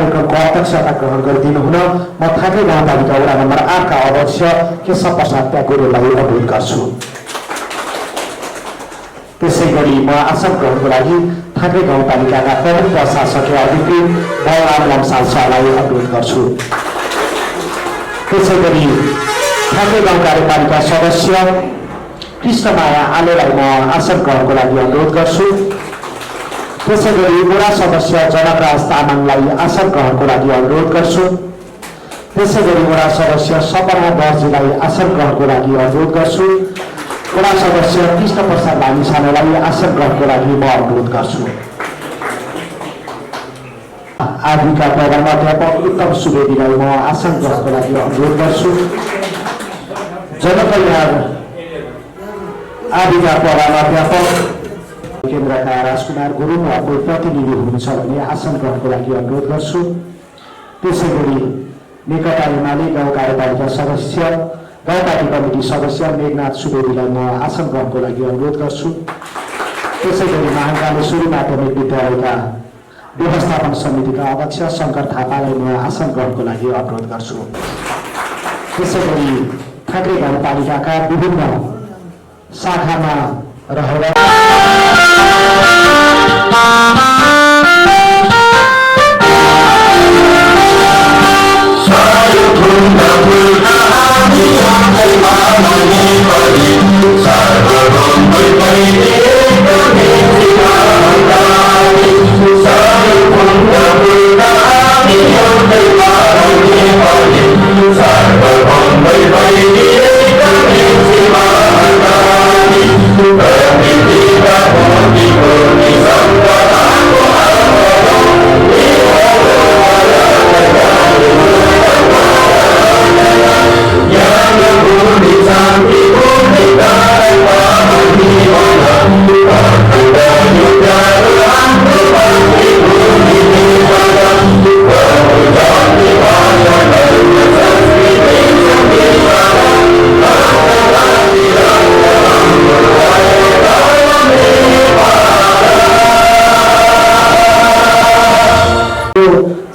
कार्यक्रमको अध्यक्षता ग्रहण गरिदिनु हुन म थाके गाउँपालिका वडा नम्बर 8 का अध्यक्ष केशव प्रसाद प्याकुरेलाई अनुरोध गर्छु। त्यसैगरी म आसन ग्रहणको लागि थाके गाउँपालिकाका प्रमुख प्रशासकीय अधिकृत बलराम लम्साल शाहलाई अनुरोध गर्छु। त्यसैगरी थाके गाउँ कार्यपालिका सदस्य कृष्णमाया आलेलाई म आसन ग्रहणको लागि अनुरोध गर्छु। त्यसैगरी वडा सदस्य जनकराज तामाङलाई आसन ग्रहणको लागि अनुरोध गर्छु। त्यसैगरी वडा सदस्य सपना दर्जीलाई आसन ग्रहणको लागि अनुरोध गर्छु। वडा सदस्य कृष्ण प्रसाद लामिछानेलाई आसन ग्रहणको लागि म अनुरोध गर्छु। आदिका प्रधानाध्यापक उत्तम सुवेदीलाई म आसन ग्रहणको लागि अनुरोध गर्छु। जनकल्याण आदिका प्रधानाध्यापक केन्द्रका राजकुमार गुरुङ कोही प्रतिनिधि हुनुहुन्छ भने आसन ग्रहणको लागि अनुरोध गर्छु। त्यसैगरी नेकपा एमाले गाउँ कार्यपालिका सदस्य गाउँपालिका कमिटी सदस्य मेघनाथ सुवेदीलाई म आसन ग्रहणको लागि अनुरोध गर्छु। त्यसैगरी महाकालेश्वरी माध्यमिक विद्यालयका व्यवस्थापन समितिका अध्यक्ष शङ्कर थापालाई म आसन ग्रहणको लागि अनुरोध गर्छु। त्यसैगरी थाके गाउँपालिकाका विभिन्न शाखामा रहेर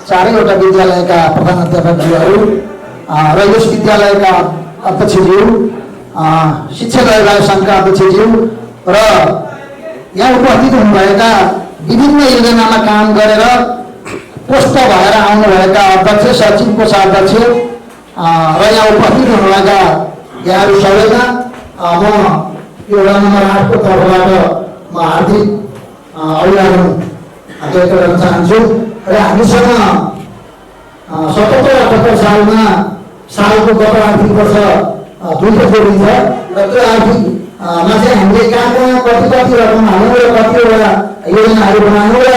चारैवटा विद्यालयका प्रधानाध्यापकज्यूहरू र यस विद्यालयका अध्यक्षज्यू, शिक्षक अभिभावक सङ्घका अध्यक्षज्यू र यहाँ उपस्थित हुनुभएका विभिन्न योजनामा काम गरेर पोस्ट भएर आउनुभएका अध्यक्ष, सचिव, कोषाध्यक्ष र यहाँ उपस्थित हुनुभएका यहाँहरू सबैका म यो वडा नम्बर 8 को तर्फबाट म हार्दिक अभिनन्दन व्यक्त गर्न चाहन्छु। र हामीसँग 77-78 सालको गत आर्थिक वर्ष 2 जोडिन्छ र त्यो आर्थिकमा चाहिँ हामीले कहाँ कति रकम हाल्नु र कतिवटा योजनाहरू बनाउनु र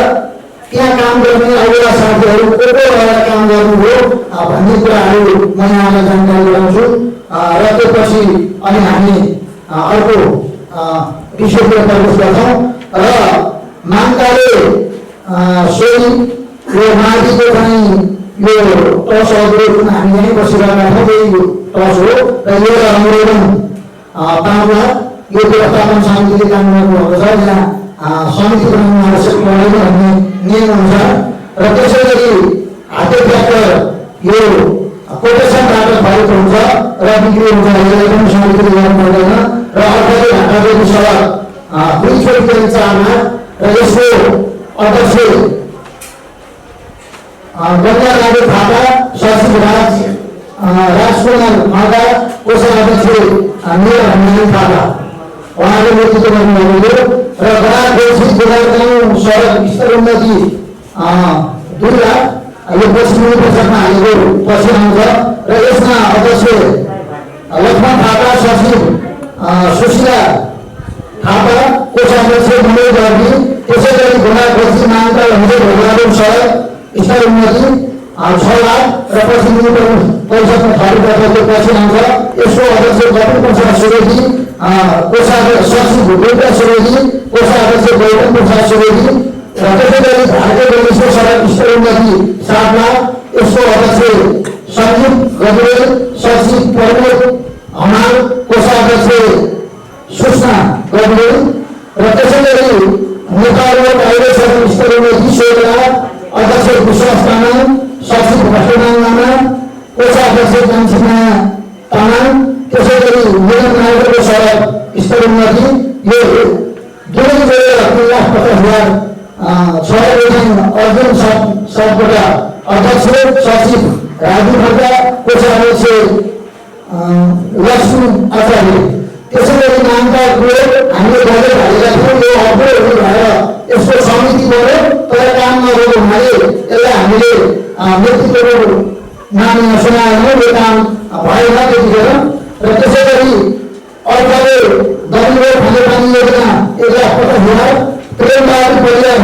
त्यहाँ काम गर्ने अरूका साथीहरू को रहेर काम गर्नुभयो भन्ने कुराहरू म यहाँलाई जानकारी गराउँछु र त्यसपछि अनि हामी अर्को विषयतिर प्रवेश गर्छौँ र माङ्काले सोही यो माथिको चाहिँ यो टसहरू हामी यहीँ बसिरहेका छौँ, त्यही टस हो र यो अनुमोदन पाउँदा यो व्यवस्थापन समितिले काम गर्नुभएको छ। यहाँ समिति बनाउनु आवश्यक पर्दैन भन्ने नियम अनुसार र त्यसै गरी हाते ट्र्याक्टर यो कोटेसनबाट भएको हुन्छ र बिक्री हुन्छ, यसलाई पनि समितिले गर्नु पर्दैन र अर्को घाटाको सडक 2/4 र यसको अध्यक्ष गङ्गाराज थापा, सचिव राजकुमार माता, कोषाध्यक्ष मेयर हनुमान थापा उहाँले नेतृत्व गर्नुभएको र गराखोजी गोदागाउँ सडक स्तर उन्नति 2 लाख यो पश्चिमी बजेटमा हालेको पछि आउँछ र यसमा अध्यक्ष लक्ष्मण थापा, सचिव सुशीला थापा, कोषाध्यक्ष मनोज गर्दी, त्यसै गरी गराखोजी माङ्का हुँदै भोगागाउँ सडक स्तर उन्नति 6 लाख र पश्चिमी परिषदमा थरीको पछि आउँछ। यसको अध्यक्ष गौतम प्रसाद सुवेदी, कोषाध्यक्ष सचिव भूपेन्द्र सुवेदी, कोषाध्यक्ष गौतम प्रसाद सुवेदी र त्यसै गरी भारतीय प्रदेशको सडक स्तर उन्नति 7 लाख, यसको अध्यक्ष सञ्जीव गजरेल, सचिव प्रमोद हमाल, कोषाध्यक्ष सुषमा गजरेल र त्यसै गरी नेपालको काङ्ग्रेस स्तर उन्नति 16 लाख, अध्यक्ष विश्वास तामाङ, भष्टमान लामा, कोषाध्यक्ष कान्छीमा तामाङ, त्यसै गरी मिलन नागरको सडक स्तर उन्नति, यो दुवै जोडेर 3,50,000 अर्जुन सबबाट अध्यक्ष सचिव राजु खड्का, कोषाध्यक्ष लक्ष्मी आचार्य। त्यसै गरी नामका कुरो हामीले गर्दै भनेका थियौँ, यो अप्रोहरू भएर यसको समिति बन्यो, तर काम नगरेको हुनाले यसलाई हामीले नेतृत्वको नाम सुनाएनौँ, यो काम भएन त्यतिखेर। र त्यसै गरी अर्काले दलिलो खानेपानी योजना 1,50,000, प्रेमबहादुर परिवार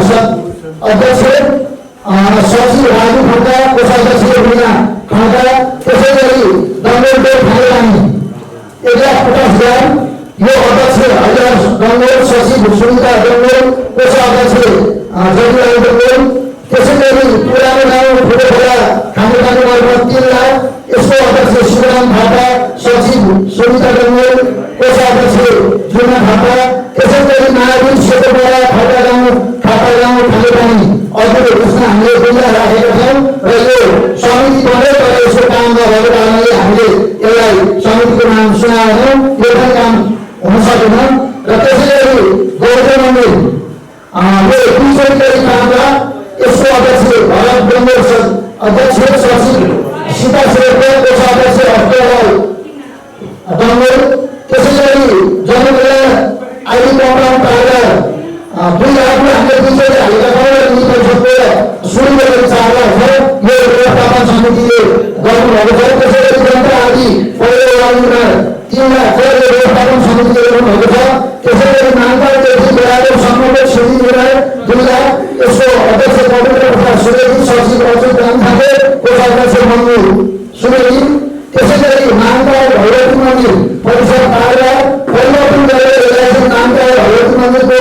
अध्यक्ष सचिव राजु खड्का, कोषाध्यक्ष मीना खड्का। त्यसै गरी दङ्गलको खानेपानी 1,50,000, यो अध्यक्ष हरिहर डङ्गोल, सचिव सुनिता डङ्गोल, कोषाध्यक्ष जतिराम डङ्गोल। त्यसै गरी पुरानो गाउँ ठुलोखोला खानेपानी मार्फत 3 लाख, यसको अध्यक्ष शिवराम थापा, सचिव सुनिता डङ्गोल, कोषाध्यक्ष जुना थापा। त्यसै गरी महावीर सेतोपाडा खड्का गाउँ खानेपानी अघिल्लो घोषणा हामीले जिल्ला राखेका थियौँ र यो समिति बन्यो, तर यसको काम नभएको कारणले हामीले यसलाई समितिको नाम सुनाएनौँ, यो पनि काम हुन सकेन। र त्यसै गरी गौतम मन्दिर यो 200 गरी कामका, यसको अध्यक्ष भरत डङ्गोल, अध्यक्ष सचिव सीता श्रेष्ठ, कोषाध्यक्ष हस्तेलाल डङ्गोल। त्यसै गरी जनकल्याण आइडी कम्पाउन्ड पार्लर 2 लाखमा हामीले 200 हालेका छौँ र नीति परिषदको सुरु गरेको 4 लाख छ, यो व्यवस्थापन समितिले गर्नुभएको छ। त्यसै गरी जनता आदि पहिलो वार्डमा 3 लाख छ, यो व्यवस्थापन समितिले गर्नुभएको छ। त्यसै गरी मानवदेखि बेलाको सम्मको सिद्धि 2 लाख, यसको अध्यक्ष पवित्र प्रसाद सुवेदी, सचिव अच्युत राम थापे, कोषाध्यक्ष मन्जु सुवेदी। त्यसै गरी नामका भगवती मन्दिर परिसर पार्दा परिवर्तन गरेर यसलाई नामका भगवती मन्दिरको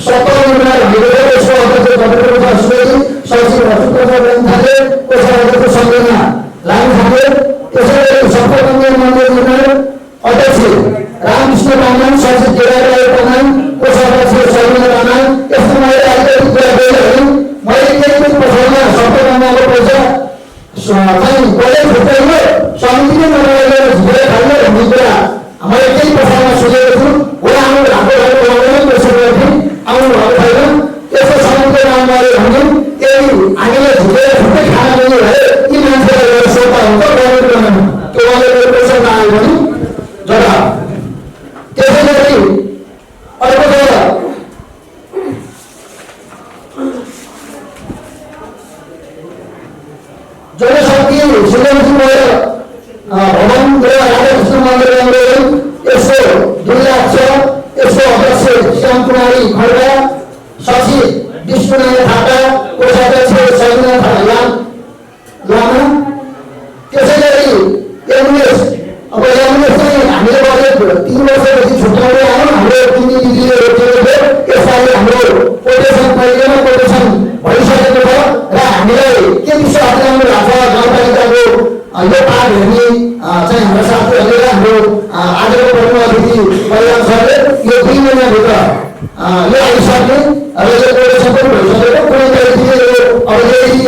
70 निर्माण भएको छ, यसको अध्यक्ष पवित्र प्रसाद सुवेदी, सचिव अच्युत प्रसाद राम थापे, कोषाध्यक्ष सङ्गना लामी थापे। त्यसै गरी सप्तगङ्गे मन्दिर निर्माण अध्यक्ष रामकृष्ण तामाङ, सचिव केदारराय तामाङ, कोषाध्यक्ष सलिना तामाङ। यस्तो मैले अलिकति कुरा बोलेँ, मैले केही पनि पछाडिमा सप्तगङ्गाको पैसा चाहिँ कसले छुट्याइयो, समितिले नगरेर झुकेर खाल्यो भन्ने कुरा मैले केही पछाडिमा सुनेको छु। होला आउनु भएको बोलाउँदैन, त्यसो गर्थ्यौँ, आउनु भएको छैन। त्यसको समितिको नाम गऱ्यो भने यदि हामीले झुकेर छुट्टै खाना दिने भए यी मान्छेलाई गएर सोध्दा हुन्छ, गभर्मेन्ट बनाउनु त्यो उहाँले पैसा नआयो भने जग्गा। त्यसै गरी अर्को छ जनशक्ति श्रीलङ्की भवन र राधाकृष्ण मन्दिर निर्माण, यसको 2 लाख छ, यसको अध्यक्ष श्यामकुमारी खड्का, सचिव विष्णुनारायण थापा, कोषाध्यक्ष सलिना लामा। त्यसै गरी एम्बुलेन्स, अब एम्बुलेन्स चाहिँ हामीले बजेट 3 वर्षपछि छुट्याउँदै आयौँ, हाम्रो 3 दिदीले रोकेको थियो, यसपालि हाम्रो कोटेसन पहिलेमा कोटेसन भइसकेको छ र हामीलाई के विषय अप्नाउनु भएको छ गाउँपालिकाको यो पाठ हेर्ने चाहिँ हाम्रो साथीहरूले र हाम्रो आजको प्रमुख अतिथि परिवार सरले यो 2 महिनाभित्र यो आइसक्ने र यो कोटेसन पनि भइसकेको, कुनै व्यक्तिले यो अब यही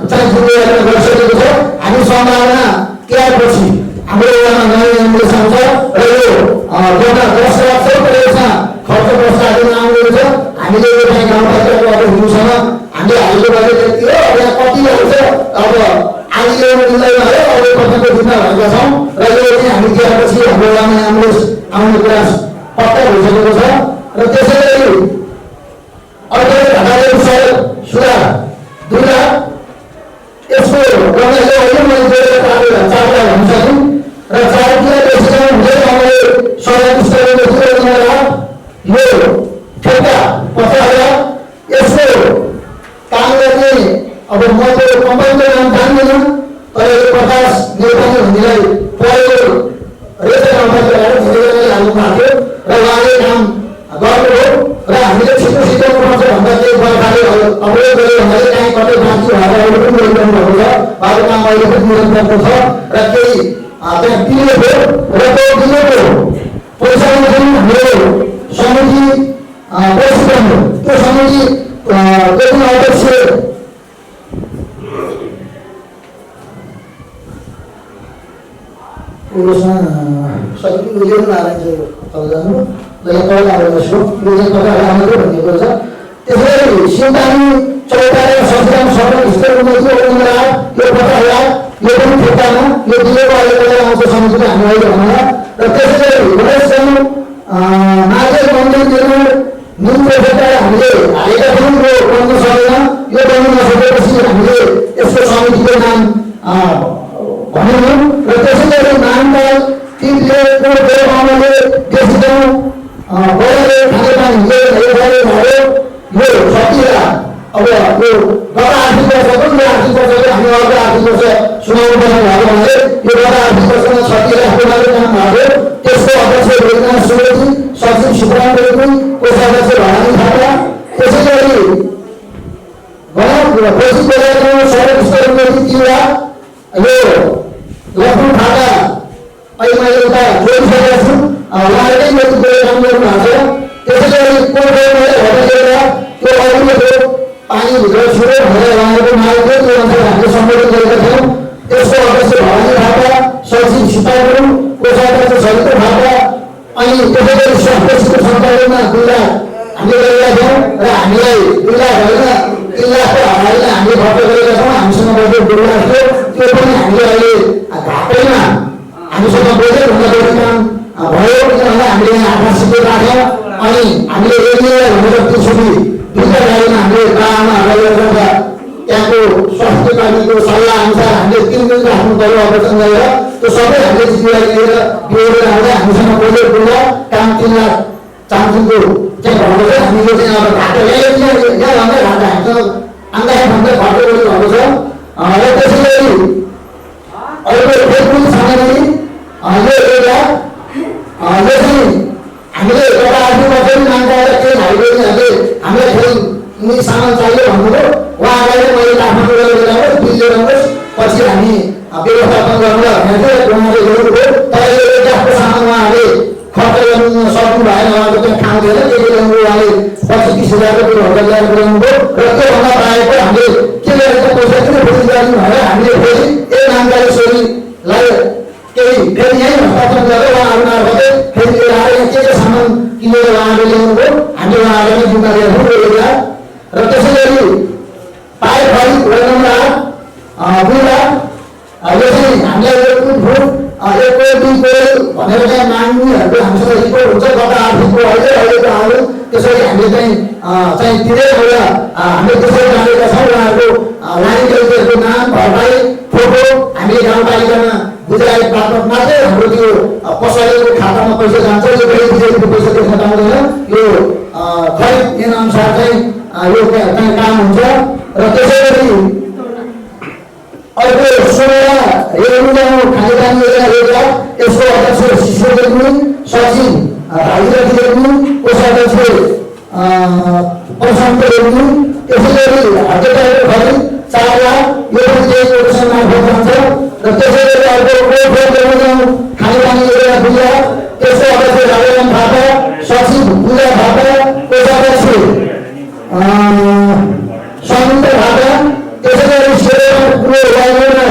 चाहिँ जिम्मेवारी गरिसकेको छ। हामी सम्भावना तिहारपछि हाम्रो वडामा नयाँ एम्बुलेन्स आउँछ र यो एउटा 10 लाख छ, त्यसमा खर्च प्रस्ताव आउँदैछ। हामीले यो चाहिँ गाउँपालिकाको अतिथिसँग हामीले हालेको बजेट यति हो, अब यहाँ कति आउँछ, अब आदि ल्याउनु मिल्दैन है, अब कतिको जिम्मा भएका छौँ र यो चाहिँ हामी तिहारपछि हाम्रो वडामा एम्बुलेन्स आउने कुरा पक्का भइसकेको छ। र त्यसै गरी अर्को घटाएको सडक सुधार 2 लाख, यसको गर्नाले अहिले मैले जोडेर 4 लाख हुन्छ र 4 किलो बेसी काम हुँदै हामीले सडक स्तरको 2 लाख, यो ठेक्का 50,000, यसको काम गर्ने अब म त्यो कम्पाउन्डको नाम जान्दिनँ, तर यो 50 नेपाली हुनेलाई पहिलो रेसन अफिसबाट धेरैजनाले हाल्नु भएको थियो र उहाँले काम गर्नुभयो र हामीले छिटो पर्छ भन्दा केही बर्खाले अवरोध गऱ्यो भन्नाले काहीँ कतै बाँकी भएर अहिले पनि गरिरहनु भएको छ। बाबु काम अहिले पनि निरन्तरको छ र केही त्यहाँ दिएको थियो र त्यो दिएको पैसाले जुन हाम्रो समिति बसिरहनु, त्यो समिति अध्यक्ष उरुसमा सबै उयो नारायण चाहिँ तल जानु ल यहाँ तल आएर यसो यो चाहिँ कता राम्रो भनेको छ। त्यसैले सिन्तानी चौतारा संस्थान सबै स्तरमा थियो उनीहरु यो पता होला यो पनि ठेक्कामा यो दिएको अहिले आउँछ समितिले हामी अहिले भन्नु र त्यसैले गणेशसँग माघे मन्दिर निर्माण निम्न सरकार हामीले हालेका थियौँ यो बन्न सकेन। यो बन्न नसकेपछि हामीले यसको समितिको नाम भन्यौँ र त्यसैले नामकाल तिनले अमले देशगाउँ बडाले खानेपानी यो सकिएला। अब यो गत आर्थिक वर्षको यो आर्थिक वर्षले हामी अर्को आर्थिक वर्ष सुनाउनु पर्ने भएको हुनाले यो गत आर्थिक वर्षमा सकिएलाको लागि काम भयो। त्यसको अध्यक्ष वेदना सुवेदी, सचिव सुब्रमण्य रेग्मी, कोषाध्यक्ष भवानी थापा, त्यसै गरी पछि बेलाको सडक स्तरमा तिनवटा यो लक्ष्मण थापा अहिले मैले उता जोडिसकेको छु उहाँले नै यति बेला काम गर्नु भएको छ। त्यसै गरी कोर्टमा हटाएर त्यो अरूको पानीभित्र छुट्यो भनेर उहाँको माग थियो त्यो अनुसार हामीले सम्बोधन गरेका थियौँ। त्यसको अध्यक्ष भवानी थापा, सचिव सीता गुरुङ, कोषाध्यक्ष सरिता थापा अनि त्यसै गरी स्वास्थ्यसित सञ्चालनमा 2 लाख हामीले गरेका थियौँ र हामीलाई 2 लाख होइन 3 लाखको हावाले हामीले खर्च गरेका छौँ। हामीसँग बजेट 2 लाख थियो त्यो पनि हामीले अहिले घाटैमा हामीसँग बजेट हुँदा बढी काम भयो किनभने हामीले यहाँ आधार सिकेर राख्यौँ अनि हामीले एरियालाई भनेर त्यसरी 2टा गाडीमा हामीले बाबामा हराइरहेका त्यहाँको स्वास्थ्य कर्मीको सल्लाह अनुसार हामीले 3 दिन राख्नु पर्यो अपरेसन गरेर त्यो सबै हामीले जिम्मेवारी लिएर बिहोरेर आउँदा हामीसँग बजेट 2 लाख काम 3 लाख चामचिङको चाहिँ भएको छ। हामीले चाहिँ अब घाटा यहाँभन्दा घाटा हामीसँग आउँदाखेरिभन्दा खर्च गर्नु भएको छ र त्यसै गरी अहिले फेसबुक सामग्री यो एरिया यो चाहिँ हामीले एउटा आर्थिक वर्ष मान्छेलाई केही हाइवेहरूले हामीलाई फेरि यिनी सामान चाहियो भन्नुभयो उहाँलाई मैले काठमाडौँ गएर बिल लिएर आउनुहोस् पछि हामी व्यवस्थापन गर्नुलाई भनेको थियो उहाँले ल्याउनुभयो। तर यो एरियाको सामान उहाँले खर्च गर्नु सक्नु भएन उहाँको त्यहाँ ठाउँ थिएन त्यति बेला उहाँले 25-30 हजारको बिल होटल ल्याएर पुऱ्याउनुभयो र त्योभन्दा बाहेक हामीले के गरेको पैसा किन फेरि गर्नु भनेर हामीले फेरि एक नामकारी छोरीलाई केही फेरि यहीँ हस्तान्तरण गरेर उहाँहरू मार्फतै फेरि लिएर आएर के सामान किनेर उहाँहरूले ल्याउनुभयो हामीले उहाँहरूलाई नै जिम्मा दिएको एरिया र त्यसै गरी पाइप खरिद नम्बर 8 2 लाख यो चाहिँ हामीलाई 1 फुट 1 कोल 2 कोल भनेर चाहिँ माग्नेहरूको हामीसँग रिपोर्ट हुन्छ गत आर्थिकको अहिलेको आयो त्यसरी हामीले चाहिँ दिँदै गएर हामीले त्यसरी जानेका छौँ। उहाँहरूको लाइनहरूको नाम भरपाई फोटो हामीले गाउँपालिकामा बुझाइ प्राप्त मात्रै हाम्रो त्यो पसलेको खातामा पैसा जान्छ यो गरी बिजुलीको पैसा देख्न पाउँदैन। यो खरिद ऐन अनुसार चाहिँ यो चाहिँ काम हुन्छ र त्यसै गरी अर्को 16 रेगुलर खानेपानी एरिया यसको अध्यक्ष शिशु रेग्मी, सचिव भागीरथी रेग्मी, कोषाध्यक्ष प्रशान्त रेग्मी। त्यसै गरी हटेटाको खरिद 4 लाख यो पनि त्यही कोर्पोरेसन मार्फत जान्छ र त्यसै गरी अर्को रेगुलर खानेपानी एरिया 2 लाख त्यसको अध्यक्ष राजेन्द्र थापा, सचिव पूजा थापा, कोषाध्यक्ष समित थापा। त्यसै गरी सेवा लाइनमा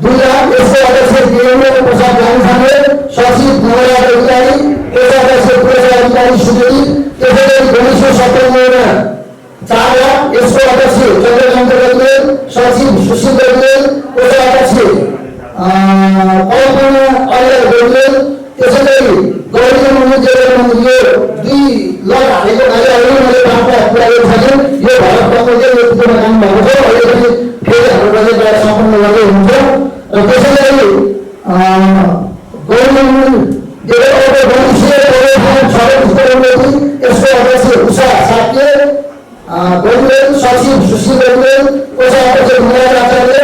2 लाख यसको अध्यक्ष वीरेन्द्र प्रसाद गान्धी, सचिव नवराज अधिकारी, कोषाध्यक्ष पुरस्कार अधिकारी सुवेदी। त्यसै गरी गणेश्वर सप्तमीमा 4 लाख यसको अध्यक्ष चन्द्रकान्त रेग्मी, सचिव सुशील रेग्मी, कोषाध्यक्ष कल्पना अरियाल रेग्मी। त्यसै गरी गौरी मन्दिर यो 2 लाख हालेको अहिले मैले 5 लाख पुरा गरिसकेँ। यो भारत कमलले यो कुरोमा काम भएको छ अहिले पनि फेरि हाम्रो बजेटबाट सम्पन्न गर्दै हुन्छ र त्यसै गरी गौरी मन्दिर सडक स्तरोन्नति यसको अध्यक्ष उषा साप्के, गौरी सचिव सुशील रेग्मी, कोषाध्यक्ष मुराद आचार्य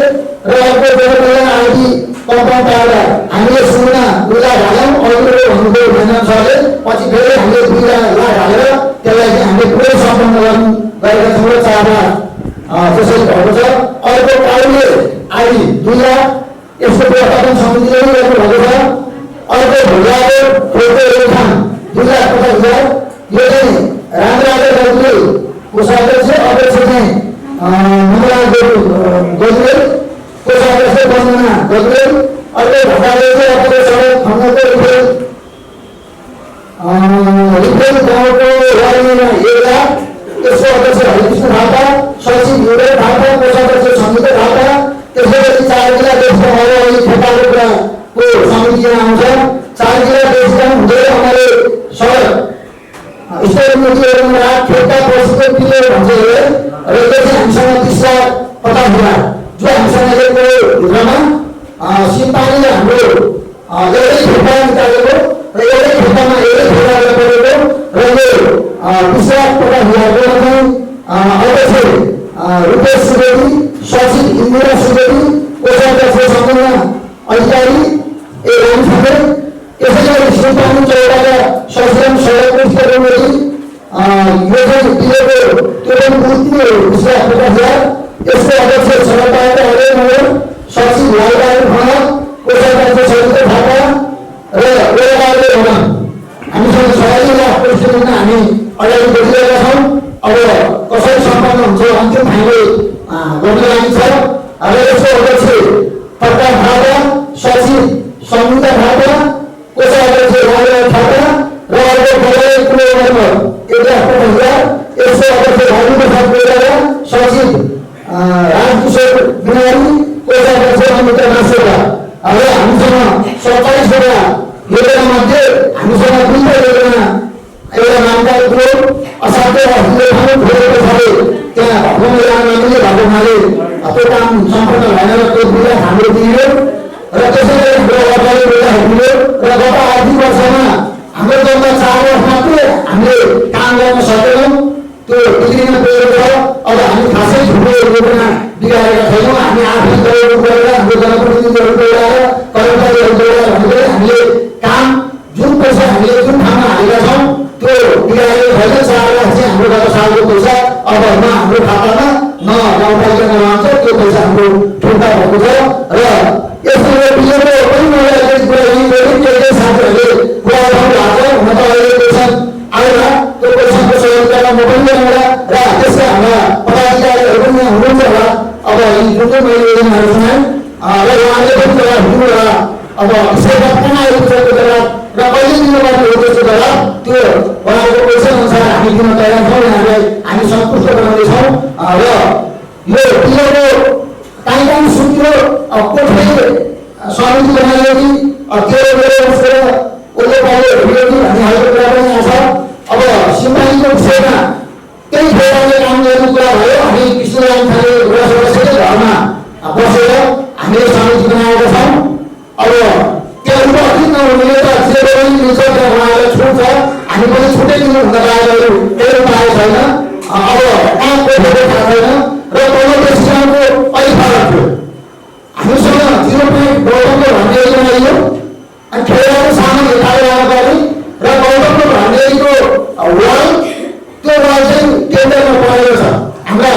र अर्को जनकल्याण आइटी कम्पाउन्ड टावर हामीले 2 लाख हाल्यौँ। अरूले भन्नुभयो मेहनत सरले पछि फेरि हामीले 2 लाख हालेर त्यसलाई चाहिँ हामीले पुरै सम्पन्न गरेका छौँ र 4 लाख त्यसरी भएको छ। अर्को पाउले आइडी 2 लाख यसको व्यवस्थापन समितिले नै गर्नुभएको छ। अर्को भोगाको फोटो रेखाम 2 लाख 50 हजार यो चाहिँ रामराज गजले कोषाध्यक्ष अध्यक्ष चाहिँ नमला गजले कोषाध्यक्ष वन्दना गजले अर्को भट्टाले चाहिँ सिम्पानीले हाम्रो एउटै ठेक्का निकालेको र एउटै ठेक्कामा एउटै ठेक्का गरेको र यो विश्वास प्रकाश अध्यक्ष रूपेश सुवेदी, सचिव इन्दिरा सुवेदी, कोषाध्यक्ष सम्पूर्ण अधिकारी रामसँगै यसैले सिम्पानी चौडाका सचिव सडक यो चाहिँ दिएको त्यो पनि मूर्ति विश्वास प्रकाश यसको अध्यक्ष सभापति अजय मगर, सचिव लालबहादुर खनाल, कोषाध्यक्ष सजित थापा र वडाले हुन हामीसँग सहयोगी प्रेसिडेन्ट हामी अगाडि बढिरहेका छौँ। अब कसरी सम्पन्न हुन्छ अन्तिम हामीले गर्न लागि छ। अब यसको अध्यक्ष प्रकाश थापा, सचिव सङ्गीता थापा, कोषाध्यक्ष लालबहादुर थापा र अर्को बडाले कुनै नम्बर यसको अध्यक्ष भाइप्रसाद बेला, सचिव राजकिशोर बिहारी, कोषाध्यक्ष अमिता नासेका। अब हामीसँग 27वटा योजना मध्ये हामीसँग 2टा योजना एउटा नामका कुरो असाध्य छोडेको छ त्यहाँ भक्कु नमिले भएको हुनाले त्यो काम सम्पन्न भएन र त्यो बिल हाम्रो दिइयो र त्यसैले हाम्रो अगाडि बढाइदियो र गत आर्थिक वर्षमा हाम्रो जम्मा 4 वर्ष मात्रै हामीले काम गर्न सकेनौँ। त्यो बिग्रिन गएको छ। अब हामी खासै ठुलो योजना बिगारेका छैनौँ। हामी आफै गएर हाम्रो जनप्रतिनिधिहरू गएर कर्मचारीहरू गएर हामीले काम जुन पैसा हामीले जुन ठाउँमा हालेका छौँ त्यो बिगारेको छैन। 4 लाख चाहिँ हाम्रो गत सालको पैसा अब न हाम्रो खातामा न गाउँपालिकामा रहन्छ। त्यो पैसा हाम्रो ठुल्टा भएको छ र यसको बिलको पनि मलाई कुरा यही साथीहरूले कुरा गर्नु भएको छ। हुन त अहिले पैसा आएर त्यो पैसाको सहयोगमा म पनि एउटा र त्यसका हाम्रा पदाधिकारीहरू पनि यहाँ हुनुहुन्छ होला। अब यी जुन चाहिँ मैले योजनाहरू सुनाएँ र उहाँले पनि जग्गा हुनु होला। अब सेवा कहाँ आएको छ त्यो जग्गा र कहिले दिनुपर्ने हो त्यस्तो जग्गा त्यो उहाँको पैसा अनुसार हामी दिन तयार छौँ। यहाँलाई हामी सन्तुष्ट बनाउनेछौँ र यो बिलको काहीँ सुत्रो कोठे समिति बनाइयो कि उसको उसले पाइयो भन्ने खालको कुरा पनि आएको छ। अब सिम्पानीको विषयमा केही ठेगाले काम गर्ने कुरा भयो। हामी कृष्णराम खाले सदस्यले घरमा बसेर हामीले समिति बनाएका छौँ। अब त्यहाँबाट अति नहुनेले त जे पनि मिल्छ त्यहाँ उहाँलाई छुट छ। हामी पनि छुट्टै दिनुभन्दा बाहिर केही पाएको छैन। अब कहाँ कोठेको थाहा छैन र प्रेसिडेन्टको अलिक फरक थियो। हामीसँग 0.52 भन्ने बनाइयो अनि ठेगाको सामान हिँडाएर जानुपर्ने र गौतमको भन्नेको वाल त्यो वाल चाहिँ टेन्डरमा परेको छ। हाम्रा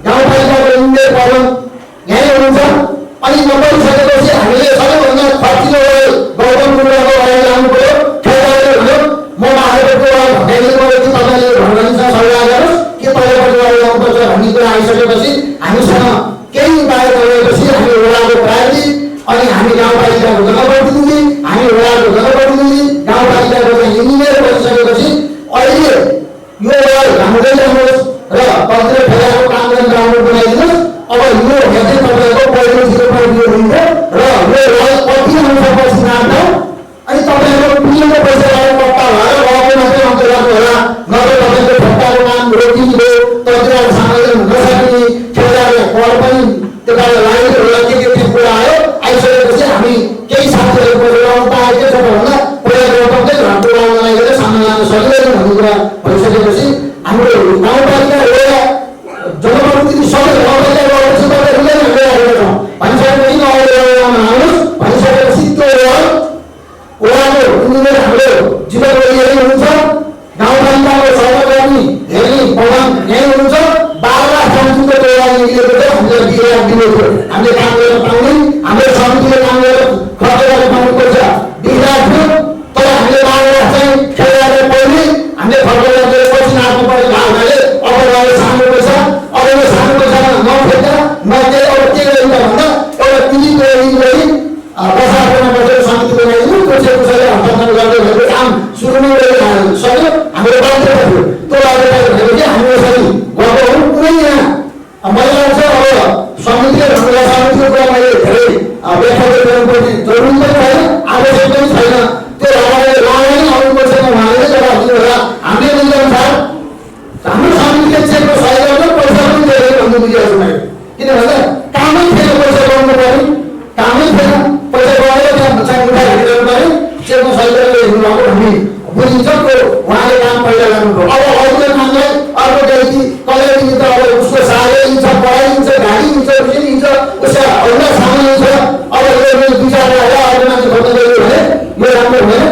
गाउँपालिकाको इन्जिनियर कलम यहीँ हुनुहुन्छ। अनि नपरिसकेपछि हामीले सबैभन्दा खर्चिलो गौतम गुरुङको वाल लानु पऱ्यो। ठेगाले भन्यो म माथिको वाल भन्दाखेरि कि तपाईँले भन्नुहुन्छ सल्लाह गर्नुहोस् कि तलपट्टि वाल लाउनुपर्छ भन्ने कुरा आइसकेपछि हामीसँग केही उपाय गरेपछि हामी वडाको प्रायोरिटी अनि हामी गाउँपालिकाको जनप्रतिनिधि हामी वडाको जनप्रतिनिधि गाउँपालिकाको इन्जिनियर बनिसकेपछि अहिले यो वाल हाम्रै जानुहोस् र कतिले ठेगाको काम गर्ने ग्राउन्ड बनाइदिनुहोस्। अब यो हेर्दै तपाईँको पहिलो 0.2 हुन्छ र यो वाल कति आउनु सक्छ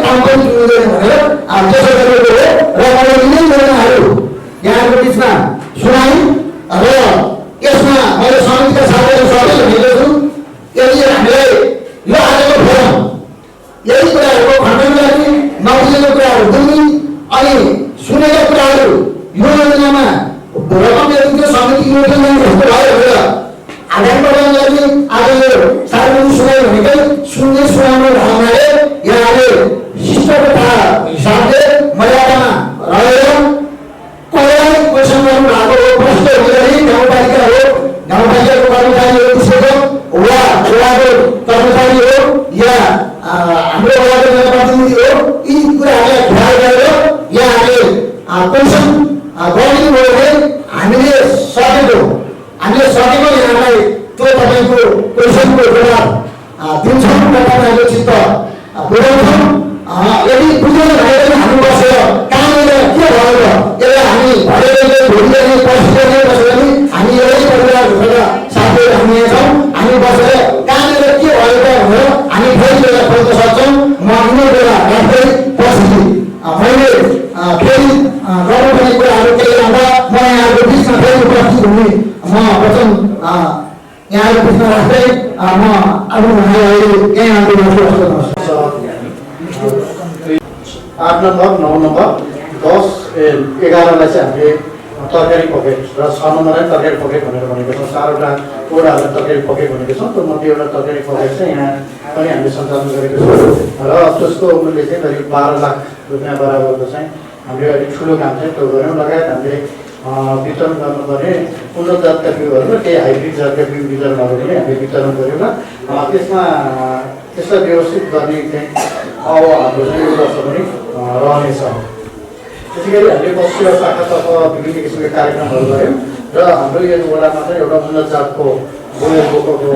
काम पनि हुँदैन भनेर त्यसो गरेको हो र मैले यिनै योजनाहरू यहाँको बिचमा सुनाएँ र यसमा मैले समितिका साथीहरू सबैले भनेको छु यदि हामीलाई यो आजको फोरम यही कुराहरूको खण्डन गर्ने नबुझेको कुराहरू बुझ्ने अनि सुनेका कुराहरू यो योजनामा रकम यदि त्यो समिति योजना जस्तो भयो भनेर आदान प्रदान गर्ने आज यो सार्वजनिक सुनाइ भनेकै सुन्ने सुनाउने भावनाले यहाँले शिष्टता हिसाबले मर्यादामा रहेर कसैलाई क्वेसन गर्नु भएको हो प्रश्न हुँदैन गाउँपालिका हो गाउँपालिकाको कर्मचारी हो त्यसैको वा वडाको कर्मचारी हो या हाम्रो वडाको जनप्रतिनिधि हो यी कुराहरूलाई ख्याल गरेर यहाँले क्वेसन गरिदिनु भयो भने हामीले सकेको यहाँलाई त्यो तपाईँको क्वेसनको जवाब दिन्छौँ र तपाईँको चित्त बुझाउँछौँ यदि बुझेन भने पनि हामी बसेर कहाँनिर के भयो यसलाई हामी भरेर भोलिले पर्सिले बसेर पनि हामी एउटै परिवार भएर साथीहरू हामी यहाँ छौँ हामी बसेर कहाँनिर के भयो त भनेर हामी फेरि बेला खोज्न सक्छौँ म यिनै बेला राख्दै पछि मैले फेरि गर्नुपर्ने कुराहरू केही रहँदा म यहाँहरूको बिचमा फेरि उपस्थित हुने म वचन यहाँको बिचमा राख्दै म आफ्नो भाइहरू यहीँ आउँदै 8 नम्बर 9 नम्बर 10 11लाई चाहिँ हामीले तरकारी पकेट र 6 नम्बरलाई तरकारी पकेट भनेर भनेको छौँ 4वटा वडाहरूलाई तरकारी पकेट भनेको छौँ त्यो मध्ये एउटा तरकारी पकेट चाहिँ यहाँ पनि हामीले सञ्चालन गरेको छौँ र त्यसको मूल्य चाहिँ करिब 12 लाख रुपियाँ बराबरको चाहिँ हामीले अलिक ठुलो काम चाहिँ त्यो गऱ्यौँ लगायत हामीले वितरण गर्नुपर्ने उन्नत जातका बिउहरू र केही हाइब्रिड जातका बिउ वितरणहरू पनि हामीले वितरण गऱ्यौँ र त्यसमा त्यसलाई व्यवस्थित गर्ने चाहिँ अब हाम्रो चाहिँ यो वर्ष पनि रहनेछ। त्यसै गरी हामीले पछिल्लो शाखातर्फ विभिन्न किसिमका कार्यक्रमहरू गऱ्यौँ र हाम्रो यो वडामा चाहिँ एउटा उन्नत जातको गोयर बोकाको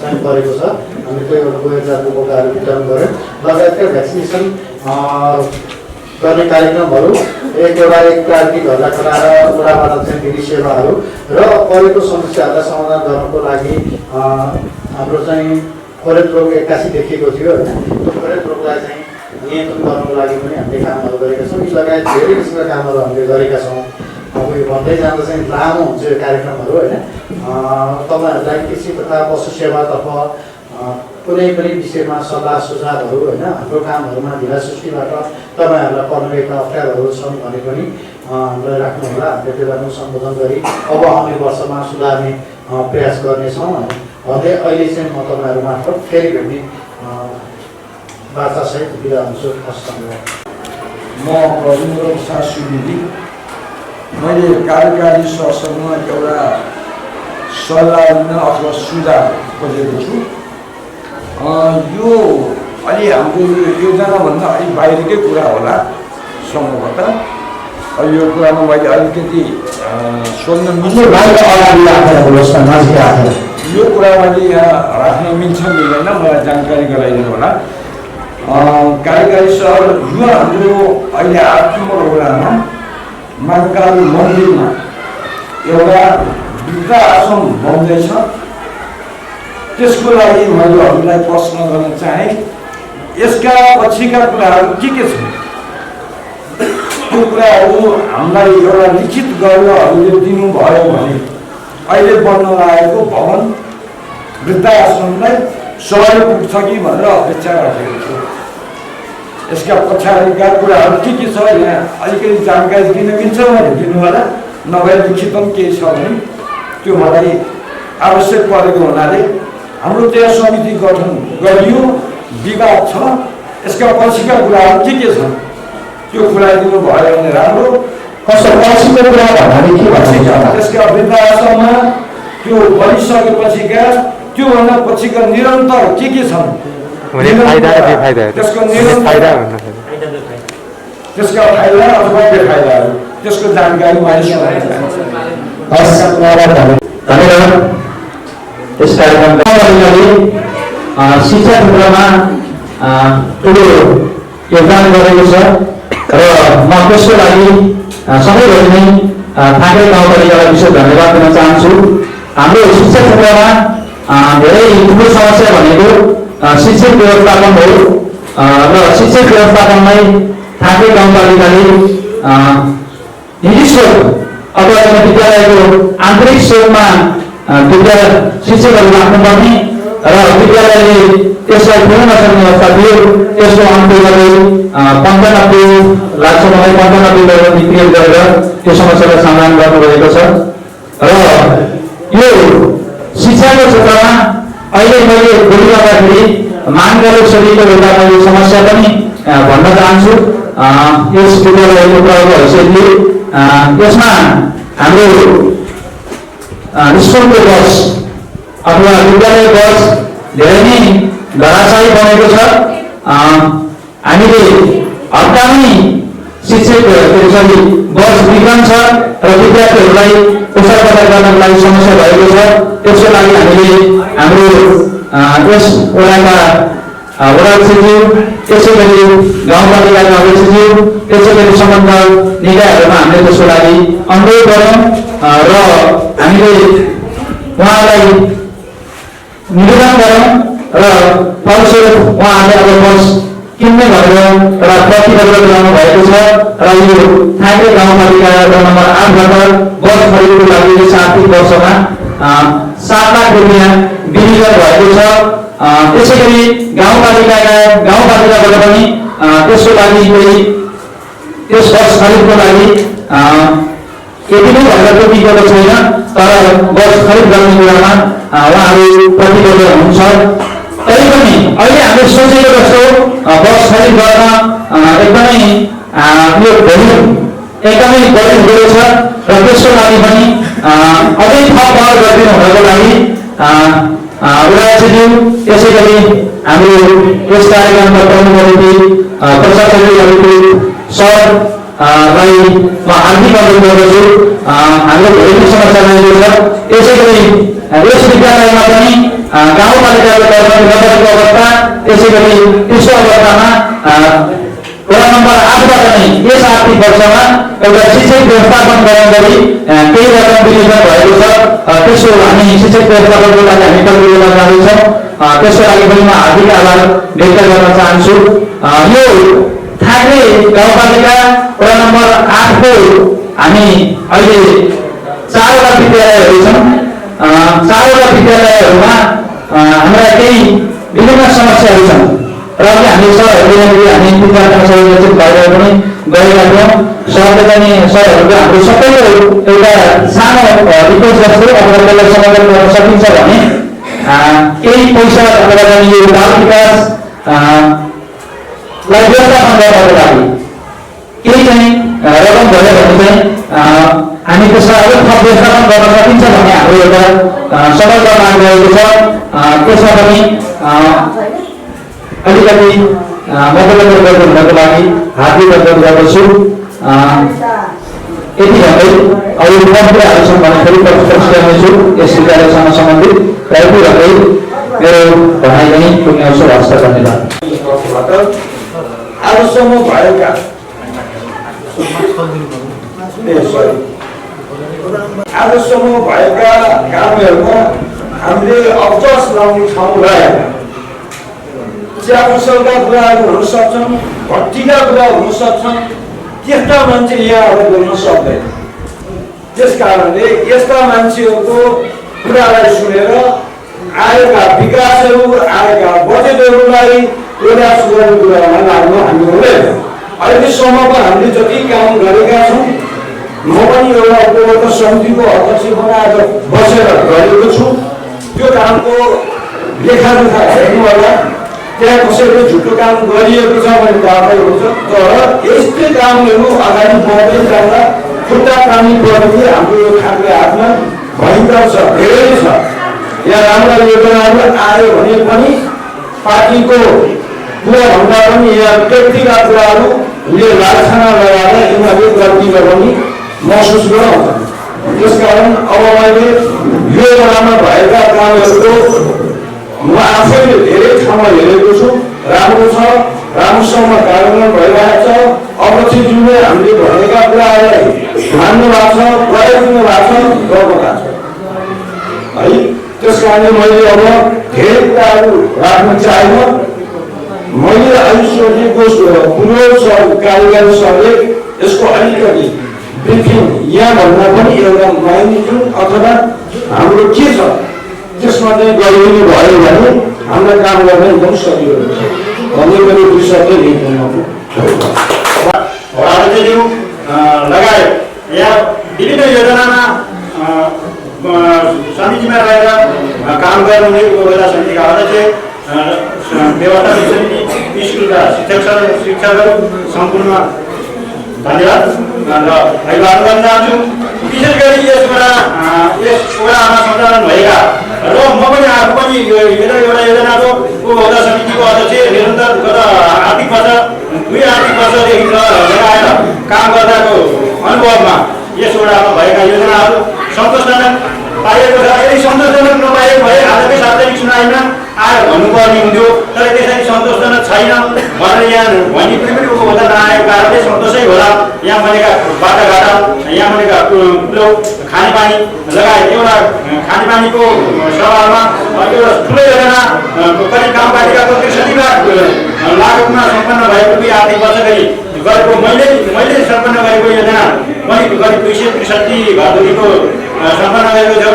चाहिँ गरेको छ। हामीले त्यो एउटा गोयर जातको बोकाहरू वितरण गऱ्यौँ लगायतका भ्याक्सिनेसन गर्ने कार्यक्रमहरू एक क्रान्ति घरलाई खटाएर वडाबाट चाहिँ विधि सेवाहरू र परेको समस्याहरूलाई समाधान गर्नको लागि हाम्रो चाहिँ खोरेत रोग 81 देखिएको थियो होइन त्यो खोरेत रोगलाई चाहिँ नियन्त्रण गर्नको लागि पनि हामीले कामहरू गरेका छौँ। यी लगायत धेरै किसिमका कामहरू हामीले गरेका छौँ। अब यो भन्दै जाँदा चाहिँ लामो हुन्छ यो कार्यक्रमहरू होइन तपाईँहरूलाई कृषि तथा पशु सेवातर्फ कुनै पनि विषयमा सल्लाह सुझावहरू होइन हाम्रो कामहरूमा ढिला सृष्टिबाट तपाईँहरूलाई पर्ने अप्ठ्यारोहरू छन् भने पनि हामीलाई राख्नुहोला। हामीले त्यसलाई पनि सम्बोधन गरी अब आउने वर्षमा सुधार्ने प्रयास गर्नेछौँ भन्दै अहिले चाहिँ म तपाईँहरू मार्फत फेरि भेट्ने वार्तासहित बिदा हुन्छु। म रविन्द्र प्रसाद सुवेदी मैले कार्यकारी सदस्यमा एउटा सल्लाह लिन अथवा सुझाव खोजेको छु। यो अलि हाम्रो योजनाभन्दा अलिक बाहिरकै कुरा होला सम्भवतः। यो कुरामा मैले अलिकति सोध्न मिल्छ यो कुरा मैले यहाँ राख्न मिल्छ मिल्दैन मलाई जानकारी गराइदिनु होला। कार्यकारी सर यो हाम्रो अहिले 8 नम्बर वडामा महाकाल मन्दिरमा एउटा वृद्ध आश्रम बन्दैछ। त्यसको लागि मैले हजुरलाई प्रश्न गर्न चाहे यसका पछिका कुराहरू के छन् त्यो कुराहरू हामीलाई एउटा लिखित गरेर हजुरले दिनुभयो भने अहिले बन्न लागेको भवन वृद्धाश्रमलाई सहयोग पुग्छ कि भनेर अपेक्षा राखेको छु। यसका पछाडिका कुराहरू के छ यहाँ अलिकति जानकारी दिन मिल्छ भने दिनु होला नभए लिखित पनि केही छ भने त्यो मलाई आवश्यक परेको हुनाले हाम्रो त्यहाँ समिति गठन गरियो विवाद छ। यसका पछिका कुराहरू के छन् त्यो खुलाइदिनु भयो भने राम्रो। त्यसका वृद्धाश्रममा त्यो बनिसकेपछिका त्योभन्दा पछिका निरन्तर के छन् त्यसको त्यसका फाइदा अथवा बेफाइदाहरू त्यसको जानकारी मैले सुनाउन चाहन्छु। धन्यवाद। यस कार्यक्रमका शिक्षा क्षेत्रमा ठुलो योगदान गरेको छ र म त्यसको लागि सबैभरि नै थाकै गाउँपालिकालाई विशेष धन्यवाद दिन चाहन्छु। हाम्रो शिक्षा क्षेत्रमा धेरै ठुलो समस्या भनेको शिक्षक व्यवस्थापन हो। र शिक्षक व्यवस्थापनलाई थाके गाउँपालिकाले निजी स्रोत अथवा विद्यालयको आन्तरिक स्रोतमा शिक्षकहरू राख्नुपर्ने र विद्यालयले त्यसलाई पुर्याउन सक्ने अवस्था थियो। त्यसको अन्त्य गर्दै 95 लाग्छ मलाई 95 करोड क्रिएट गरेर त्यो समस्यालाई समाधान गर्नुभएको छ। र यो शिक्षाको क्षेत्रमा अहिले मैले बोलिरहँदाखेरि मानगढ शैलीको एउटा मैले समस्या पनि भन्न चाहन्छु। यस विद्यालयको प्रयोग हैसियतले यसमा हाम्रो स्कुलको बस अथवा विद्यालय बस धेरै नै धराशायी बनेको छ। हामीले हप्तामै शिक्षक बस वितरण छ र विद्यार्थीहरूलाई प्रचार प्रसार गर्नको लागि समस्या भएको छ। त्यसको लागि हामीले हाम्रो यस वडाका वडा सचिव, त्यसै गरी गाउँपालिकाका सचिव, त्यसै गरी सम्बन्ध निकायहरूमा हामीले त्यसको लागि अनुरोध गऱ्यौँ र हामीले उहाँलाई निवेदन गऱ्यौँ र फलस्वरूप उहाँहरूले अब बस किन्ने भनेर एउटा प्रतिबद्ध गराउनु भएको छ। र यो थाके गाउँपालिका नम्बर 8बाट बस खरिदको लागि यस आर्थिक वर्षमा 7 लाख रुपियाँ विनियोजन भएको छ। त्यसै गरी गाउँपालिकाबाट पनि त्यसको लागि त्यस बस खरिदको लागि यति नै भनेर तोकिएको छैन, तर बस खरिद गर्ने कुरामा उहाँहरू प्रतिबद्ध हुनुहुन्छ। तरै पनि अहिले हामीले सोचेको जस्तो बस खरिद गर्न एकदमै यो भोल्युम एकदमै बढेको छ र त्यसको लागि पनि अझै थप पहल गरिदिनु हुनको लागि वडा सचिव, त्यसै गरी हाम्रो यस कार्यक्रमका प्रमुख अतिथि प्रशासकहरूको सरलाई म हार्दिक अनुरोध गर्दछु। हाम्रो धेरै समस्या रहेको छ। त्यसै गरी यस विद्यालयमा पनि गाउँपालिकाको तर्फबाट नगरको अवस्था, त्यसै गरी त्यसको अवस्थामा वडा नम्बर 8बाट नै यस आर्थिक वर्षमा एउटा शिक्षक व्यवस्थापन गर्न गरी केही रकम विनियोजन भएको छ। त्यसो हामी शिक्षक व्यवस्थापनको लागि हामी प्रतिबद्ध जाँदैछौँ। त्यसको लागि पनि म हार्दिक आभार व्यक्त गर्न चाहन्छु। यो थाके गाउँपालिका वडा नम्बर 8 को हामी अहिले 4वटा विद्यालयहरू छन्। 4वटा विद्यालयहरूमा हाम्रा केही विभिन्न समस्याहरू छन् र हामी सरहरूले हामी विद्यार्थीसँग सहयोग भएर पनि गएका थियौँ। सरले पनि सरहरूको हाम्रो सबैको एउटा सानो रिक्वेस्ट जस्तो अथवा त्यसलाई समाधान गर्न सकिन्छ भने केही पैसा अथवा यो बाल विकासलाई व्यवस्थापन गर्नको लागि केही चाहिँ रकम भयो भने चाहिँ हामी त्यसलाई अलिक थप व्यवस्थापन गर्न सकिन्छ भन्ने हाम्रो एउटा सफलता माग रहेको छ। त्यसमा पनि अलिकति मद्दत गर्दै हुनको लागि हार्दिक अनुरोध गर्दछु। यति भन्दै अरू कुराहरू छन् भने फेरि प्रस्तुत गर्नेछु यस विद्यालयसँग सम्बन्धित र यति भन्दै मेरो भनाइ पनि पुग्नेछु। हस्त धन्यवाद। आजसम्म भएका कामहरूमा हामीले अब्जस लाउने ठाउँ रहेन। चिया पसलका कुराहरू हुन सक्छन्, भट्टीका कुरा हुन सक्छन्, त्यस्ता मान्छे यहाँ आएर गर्न सक्दैन। त्यस कारणले यस्ता मान्छेहरूको कुरालाई सुनेर आएका विकासहरू, आएका बजेटहरूलाई एउटा सुधार्ने कुरामा लाग्नु हामी हुँदैन। अहिलेसम्मको हामीले जति काम गरेका छौँ, म पनि एउटा उपभोक्ता समितिको अध्यक्ष बनाएर बसेर गरेको छु। त्यो कामको लेखाजोखा हेर्नु होला, त्यहाँ कसैले झुटो काम गरिएको छ भने थाहै हुन्छ। तर यस्तै कामहरू अगाडि बढ्दै जाँदा खुट्टा पानी पर्ने हाम्रो यो खालको हातमा भयङ्कर छ, धेरै छ। यहाँ राम्रा योजनाहरू आयो भने पनि पार्टीको कुराभन्दा पनि यहाँ व्यक्तिगत कुराहरूले लाछना लगाएर यिनीहरूले गल्ती गर्ने महसुस गराउँछन्। त्यसकारण अब मैले यो बेलामा भएका कामहरूको म आफैले धेरै ठाउँमा हेरेको छु, राम्रो छ, राम्रोसँग कार्यान्वयन भइरहेको छ। अध्यक्षज्यूले हामीले भनेका कुराहरूलाई मान्नु भएको छ, प्रयोग दिनु भएको छ, गर्नु भएको छ है। त्यस कारणले मैले अब धेरै कुराहरू राख्न चाहेन। मैले अहिले सोचेको पूर्व कार्यकारी सरले यसको अलिकति ब्रिफिङ यहाँभन्दा पनि एउटा म्याग्निट्युड अथवा हाम्रो के छ त्यसमा चाहिँ गरिदिनु भयो भने हामीलाई काम गर्न एकदम सजिलो हुन्छ भन्ने पनि दुई शब्द लगायत यहाँ विभिन्न योजनामा समितिमा रहेर काम गर्ने उपभोक्ता समितिका अध्यक्ष व्यवस्था समिति स्कुलका शिक्षकहरू सम्पूर्ण धन्यवाद र धन्यवाद गर्न चाहन्छु। विशेष गरी यस वडामा सञ्चालन भएका र म पनि आफू पनि एउटा योजनाको उपभोक्ता समितिको अध्यक्ष निरन्तर गत आर्थिक वर्ष 2 आर्थिक वर्षदेखि लगाएर काम गर्दाको अनुभवमा यस वडामा भएका योजनाहरू सन्तोषजनक पाइएको छ। यदि सन्तोषजनक नपाएको भए आजकै सार्वजनिक सुनाइमा आएर भन्नुपर्ने हुन्थ्यो, तर त्यसरी सन्तोषजनक छैन भनेर यहाँ भनी पनि उपभोक्ता नआएको कारणले सन्तोषै होला। यहाँ बनेका बाटाघाटा, यहाँ बनेका कुलो, खानेपानी लगायत एउटा खानेपानीको सवालमा एउटा ठुलो योजना करिब गाउँपालिकाको 63 लाख लागतमा सम्पन्न भएको 2 आर्थिक वर्ष गरी गरेको मैले सम्पन्न गरेको योजना पनि करिब 263 घरधुरीको सम्पन्न गरेको छ।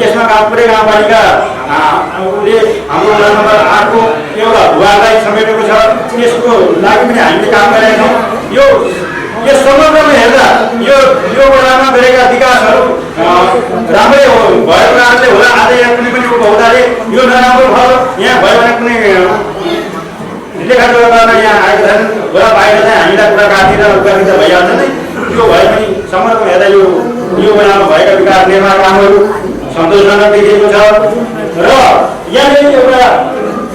यसमा पुरै गाउँपालिकाले हाम्रो वडा नम्बर 8 को एउटा भूभागलाई समेटेको छ। त्यसको लागि पनि हामीले काम गरेका छौँ। यस समग्रमा हेर्दा यो वडामा गरेका विकासहरू राम्रै भएको कारणले होला आज यहाँ कुनै पनि उपभोक्ताले यो नराम्रो भयो यहाँ भयो भने कुनै लेखाजोखा गर्न यहाँ आएको छैन होला बाहिर चाहिँ हामीलाई कुरा काटेर उपकारिता भइहाल्छ नै। यो भए पनि समग्रमा हेर्दा यो वडामा भएका विकास निर्माण कामहरू सन्तोषजनक देखिएको छ। र यहाँनिर एउटा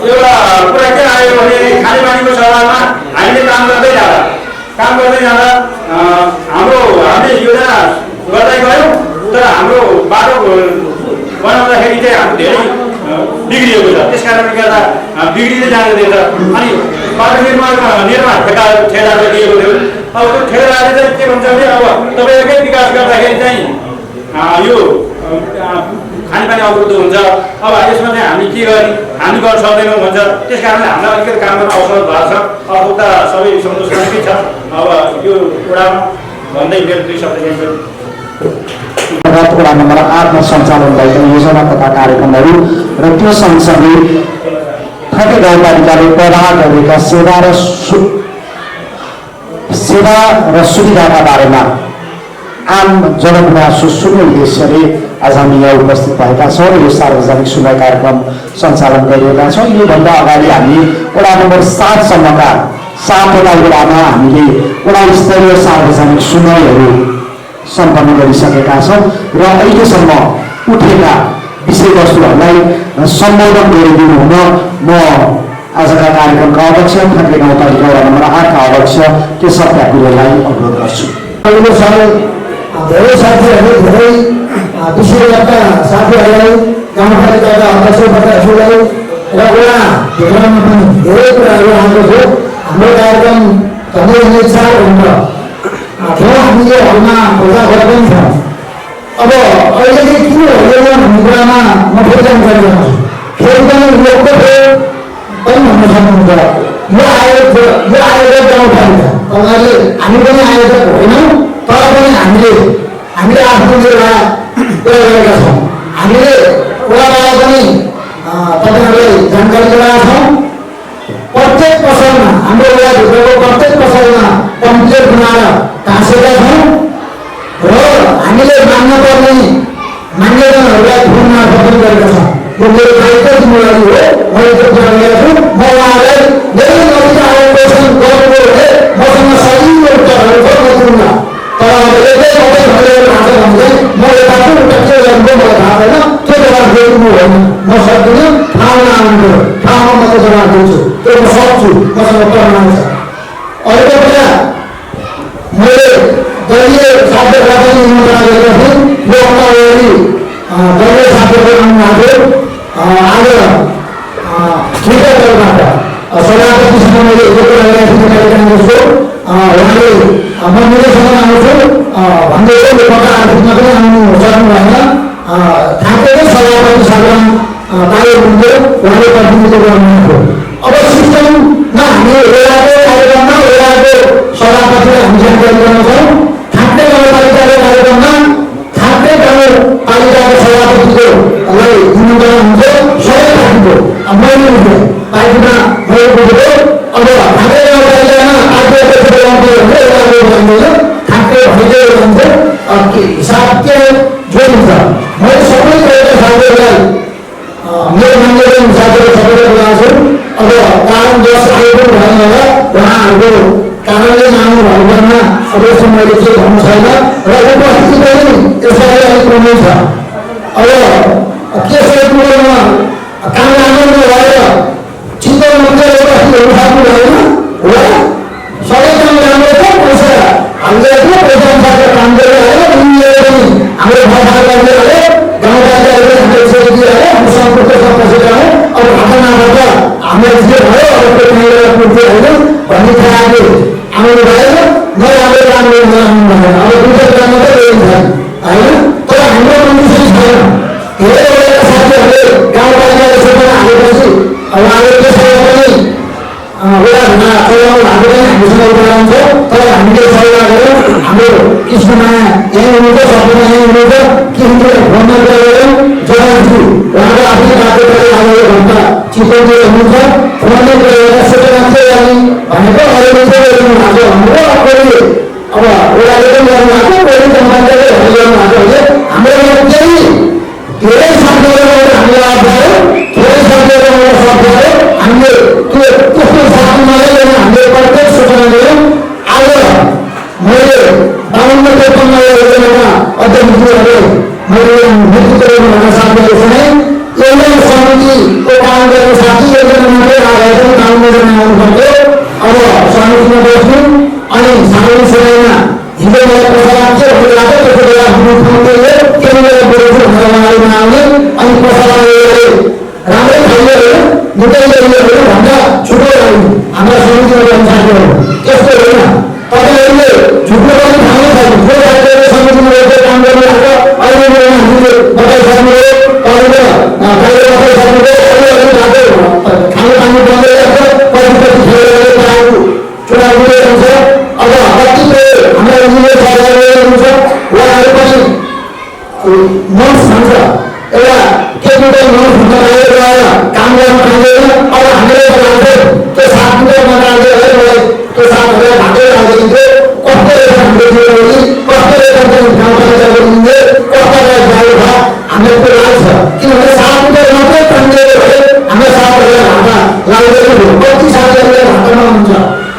कुरा के आयो भने खानेपानीको सवालमा हामीले काम गर्दै जाँदा हामीले योजना गर्दै गयौँ, तर हाम्रो बाटो बनाउँदाखेरि चाहिँ हाम्रो धेरै बिग्रिएको छ। त्यस कारणले गर्दा बिग्रिँदै जाँदैछ। अनि बाटो निर्माण ठेलाले दिएको थियो। अब त्यो ठेलाले चाहिँ के भन्छ भने अब तपाईँहरूकै विकास गर्दाखेरि चाहिँ यो खानेपानी अवरुद्ध हुन्छ, अब यसमा चाहिँ हामी के गर्ने, हामी गर्न सक्दैनौँ भन्छ। त्यस कारणले हामीलाई अलिकति काम गर्न अवसर भएको छ। अवरुद्ध सबै सन्तोषजनकै छ। अब यो वडामा भन्दै मेरो 2 शब्द दिन्छु। वडा नम्बर 8 मा सञ्चालन भएका योजना तथा कार्यक्रमहरू र त्यो सँगसँगै थके गाउँपालिकाले प्रवाह गरेका सेवा र सुविधाका बारेमा आम जनगुनासो सुन्ने उद्देश्यले आज हामी यहाँ उपस्थित भएका छौँ र यो सार्वजनिक सुनवाई कार्यक्रम सञ्चालन गरिरहेका छौँ। योभन्दा अगाडि हामी वडा नम्बर 7 सम्मका 7वटा वडामा हामीले वडा स्तरीय सार्वजनिक सुनवाईहरू सम्पन्न गरिसकेका छौँ र अहिलेसम्म उठेका विषयवस्तुहरूलाई सम्बोधन गरिदिनु हुन म आजका कार्यक्रमका अध्यक्ष थके गाउँपालिका वडा नम्बर 8 का अध्यक्ष केशव प्याकुरेलाई अनुरोध गर्छु। धेरै साथीहरूले धेरै विषयका साथीहरूलाई गाउँपालिकाका अध्यक्षहरूलाई र वडा भेटमा पनि धेरै कुराहरू आएको थियो। हाम्रो कार्यक्रम झन्डै 4 घण्टा थियो। हामीले हलमा भोजा गरेको पनि छ। अब अहिले चाहिँ किन होइन भन्ने कुरामा म फेरि जानकारी गराउँछु। फेरि पनि लोकको पनि भन्न सक्नुहुन्छ। यो आयोग गाउँपालिका तपाईँहरूले हामी पनि आयोजक होइनौँ, तर पनि हामीले आफ्नो निर्वाह गरेका छौँ। हामीले वडाबाट पनि तपाईँहरूलाई जानकारी गराएका छौँ। प्रत्येक पसलमा हाम्रो वडाभित्रको प्रत्येक पसलमा कम्प्युटर बनाएर टाँसेका छौँ र हामीले मान्नुपर्ने मान्यजनहरूलाई फोन मार्फत पनि गरेका छौँ। यो मेरो दायित्व जिम्मेवारी हो। मैले त्यो कुरा गरेको छु। म उहाँलाई धेरै नजिक आएर क्वेसन गर्नु हो भने मसँग सजिलो उत्तरहरू छ म दिउँला। तर अब एकै मात्रै भनेर थाहा छ भने चाहिँ म यता छु उता के गर्नु मलाई थाहा छैन। त्यो जवाब दिनु होइन, म सक्दिनँ। ठाउँमा आउनु ठाउँमा म त जवाब दिन्छु, त्यो म सक्छु। मसँग प्रमाण छ। अर्को कुरा मैले दलीय साथीहरूलाई पनि निमन्त्रणा गरेको थिएँ। लोकमा दलीय साथीहरू आउनुभएको आज ट्विटरबाट सभापतिसँग मैले यो कुरा गरेको थिएँ काङ्ग्रेसको। उहाँले म निर्देशनमा आउँछु भन्दै लोकमा आर्थिकमा पनि आउनु सक्नु भएन। थाकेकै सभापति साधारण कार्य हुन्थ्यो, उहाँले प्रतिनिधित्व गर्नुहुन्थ्यो। अब सिस्टममा पार्टीमा मैले बुझेको अब ठाकुर गाउँपालिकामा पार्टीको ठाकुर भइदियो भन्छ हिसाब के जोडिन्छ। मैले सबै गरेका साथीहरूलाई मेरो मान्यता साथीहरू सबैले बोलाएको छु। अब कारणवश आएको भएन होला, उहाँहरूको कारणले नाम भएकोमा अवश्य मैले के भन्नु छैन र उपस्थिति पनि यसलाई अलिक कमै छ। अब के छ कुरोमा काम आनन्द भएर चिन्ता मात्रै उपस्थित हुन सक्नु भएन होला। सबै काम राम्रो छ, पैसा हामीले पैसा अनुसारको काम गरिरह्यो, उनीहरूले पनि हाम्रो भाषा गर्दै रह्यो, गाउँपालिकाहरूले हाम्रो सेवा दिइरह्यो, हाम्रो सम्पर्क सब बसिरह्यो। अब घटनाबाट हामीलाई जे भयो अब त्यो कहीँबाट पुग्दै होइन भन्ने खालको आउनु भएन, नराम्रो काम गर्नु भएन। अब दुईवटा काम मात्रै गरिन्छ होइन, तर हाम्रो कन्डिसन छैन। धेरैवटा साथीहरूले गाउँपालिकाले सोध्न हालेपछि उहाँले त्यसलाई पनि चलाउनु भएको पनि हामीसँग उपलब्ध छ। तर हामीले सल्लाह गऱ्यौँ, हाम्रो कृष्णमाया यहीँ हुनुहुन्छ, सबैजना यहीँ हुनुहुन्छ, के हुन्छ फोनमा गऱ्यौँ जनाउँछु उहाँको आफ्नै बाटोबाट आएको घन्टा चितवनतिर हुनुहुन्छ, फोनले गएर सोधेर मात्रै गर्ने भनेको अहिले चाहिँ गर्नु भएको हाम्रो कोहीले अब ओडाले पनि गर्नु भएको, कोहीले जनताले गर्नु भएको भने हाम्रो केही धेरै साथीहरू हामीले लाभ भयो, धेरै साथीहरू साथ भयो। हामीले त्यो त्यस्तो साथीमा हामीले प्रत्येक सूचना गऱ्यौँ। आज मैले 52-53 योजनामा अध्यक्षज्यूहरूले मैले नेतृत्व गर्नुभएका साथीहरू सुने। एउटै समितिको काम गर्ने साथी योजना मात्रै आएर पनि काम योजना आउनुपर्थ्यो। अब समितिमा बस्नु अनि सामान्य सेवामा हिजो मलाई पैसा लाग्थ्यो भन्ने लाग्थ्यो, त्यसो बेला मुख्यमन्त्रीले के बेला बोल्छु भनेर उहाँले नआउने अनि पैसा लाग्ने राम्रै खाइयो निकै ल्याइयो भन्दा छुटो लाग्यो हाम्रा समितिमा गर्ने साथीहरू। त्यस्तो होइन, तपाईँहरूले झुटो पनि थाहा छैन, जो साथीहरूले समितिमा रहेर काम गरिरहेको अहिले हामीले बताइसक्नुभयो, तपाईँले बाहिर बताइसक्नुभयो, अहिले बाटो खाने पानी बन्दै रहेछ, पछि खेलेर पाएको चुनाव दिइरहन्छ। अब कतिपय हाम्रा इन्जिनियर साथीहरू हुनुहुन्छ, उहाँहरू पनि नर्स भन्छ एउटा केटीको नर्स भन्न गएर काम गर्न पाइँदैन। अब हामीले बनाउँछौँ त्यो साथीले बनाउँदै है मलाई त्यो साथीहरूलाई भागै हालिदिन्थ्यो, कस्तो रहेछ हाम्रो जीवनले, कस्तो रहेछ गाउँपालिकाको दिँदै कस्तालाई जानु भयो हामीलाई त्यो लाग्छ। किनभने साथीले मात्रै कामले भए हाम्रो साथीहरूलाई भाटा लाग्दैन थियो। कति साथीहरूले भाटामा हुन्छ,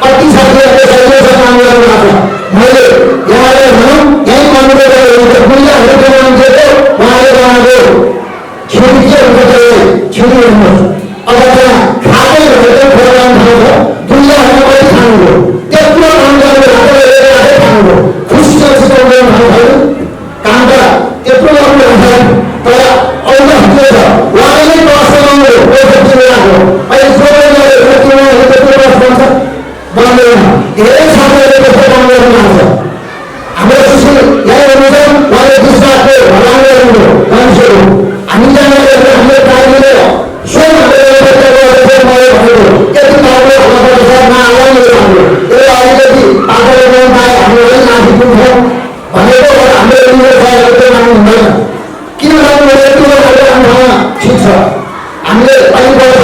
कति साथीहरूले सहिलेसँग काम गर्नु भएको छ। मैले यहाँले भनौँ यहीँ कम्प्युटर बुझाहरू मान्छेको उहाँले बनाएको छुरी के हुन्छ छुरी हेर्नुहोस्। अब त्यहाँ खाँदै भनेको प्रोग्राम खान्छ, दुनियाँहरू कति खानुभयो, त्यत्रो काम गरेर आफै खानुभयो, खुसीसित खानुभयो काम त त्यत्रो गर्नु हुन्छ। तर औँला के छ उहाँले नै बस बनाउनु पैसा तिरेको अहिले सोधेर त्यत्रो बस बन्छ बन्दैन। धेरै साथीहरूले त्यस्तो काम गर्नु लाग्छ। हाम्रो सुशील यहीँ हुनुहुन्छ, उहाँले विश्वासको भलाङ गर्नुभयो मान्छेहरू हामी जाँदाखेरि हामीले ट्राई गरेर स्वयं भनेको यति पाउनु हुनुपर्छ नआउने हाम्रो यो अलिकति पाटोले गाउँ पाए हाम्रो पनि माथि पुग्छौँ भनेको हाम्रो इन्जिनियर साहबहरू त्यो मान्नु हुँदैन। किन मान्नु यति ठाउँमा ठिक छ हामीले 5 वर्ष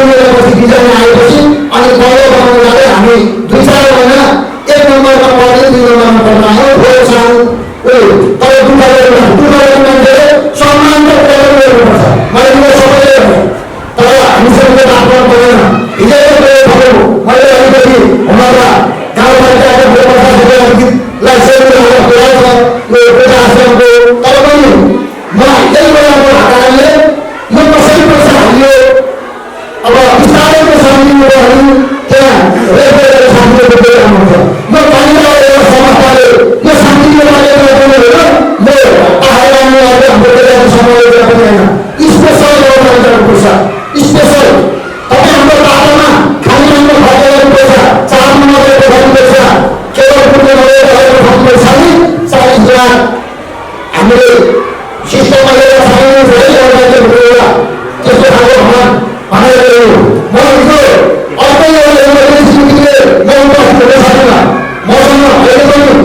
महिनापछि बिजन आएपछि अनि पहिलो बनाउनु जाँदै हामी 2-4 महिना 1 नम्बरमा पढ्दै 2 नम्बरमा पढ्न आयो भोर सानो तर दुःख मान्छेले सम्मान त गर्नुपर्छ मैले यो सबैले भने तर हामीसँग आफ्नो पर्दैन हिजोको मैले अलिकति हाम्रो गाउँपालिकाको व्यवस्थालाई सेवालाई यो पूजा आश्रमको तर पनि म यही बेलाको कारणले यो कसरी पैसा हाल्यो अब बिस्तारैको समितिहरू त्यहाँ रेलवेको समितिको बेला हुन्छ यो पालिका संस्थाले यो समितिको लागि यो आहारलाई हाम्रो बेलाको समयले पनि होइन स्पेसल गर्न पर्छ स्पेसल तपाईँ हाम्रो बाटोमा खाने राम्रो खर्च पैसा 4 नम्बरको खर्च केवल पुग्ने गरेको खर्च नि 40 लाख हामीले सिस्टममा लिएर साइन्स त्यस्तो खालको भनेर म हिजो अर्कै एउटा स्मृतिले म उपस्थित हुन सकिनँ मसँग अहिले पनि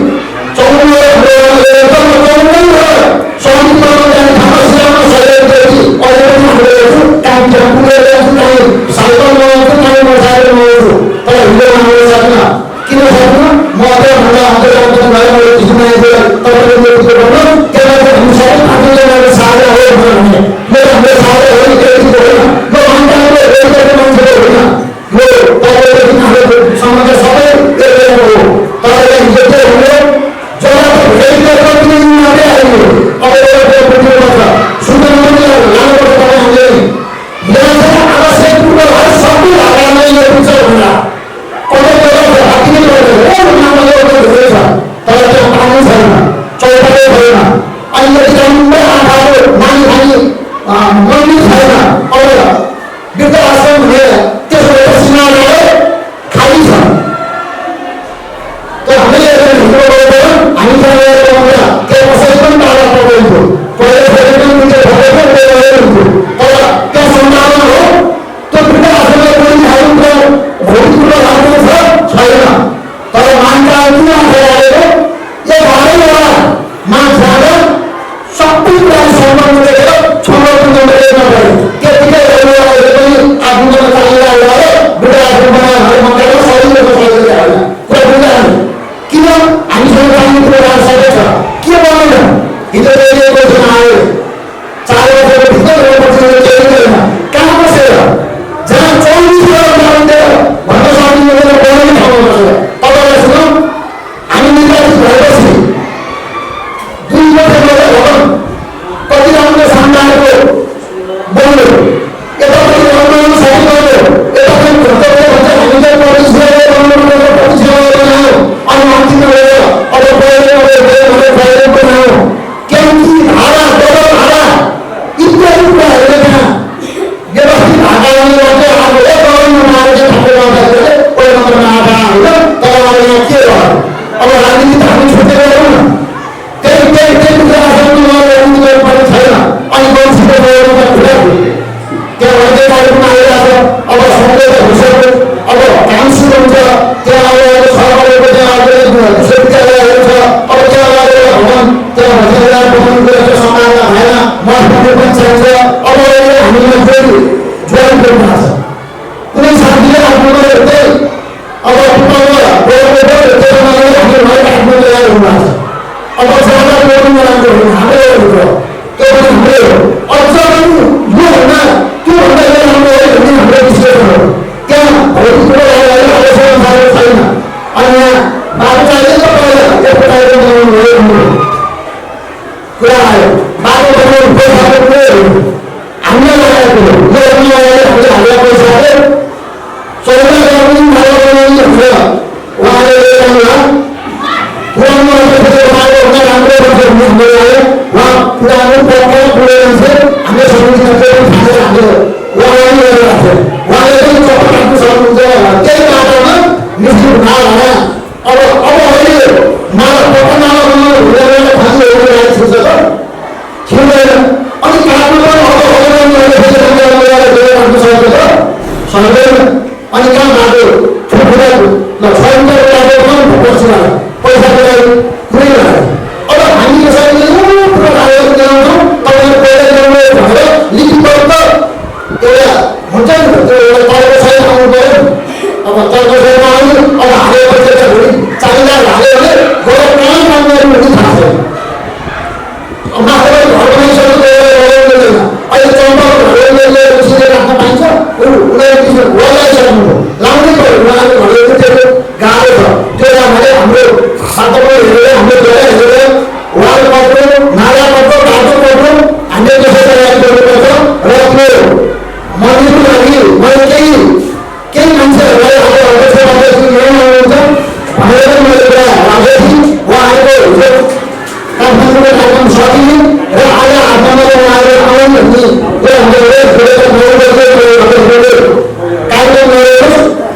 我这个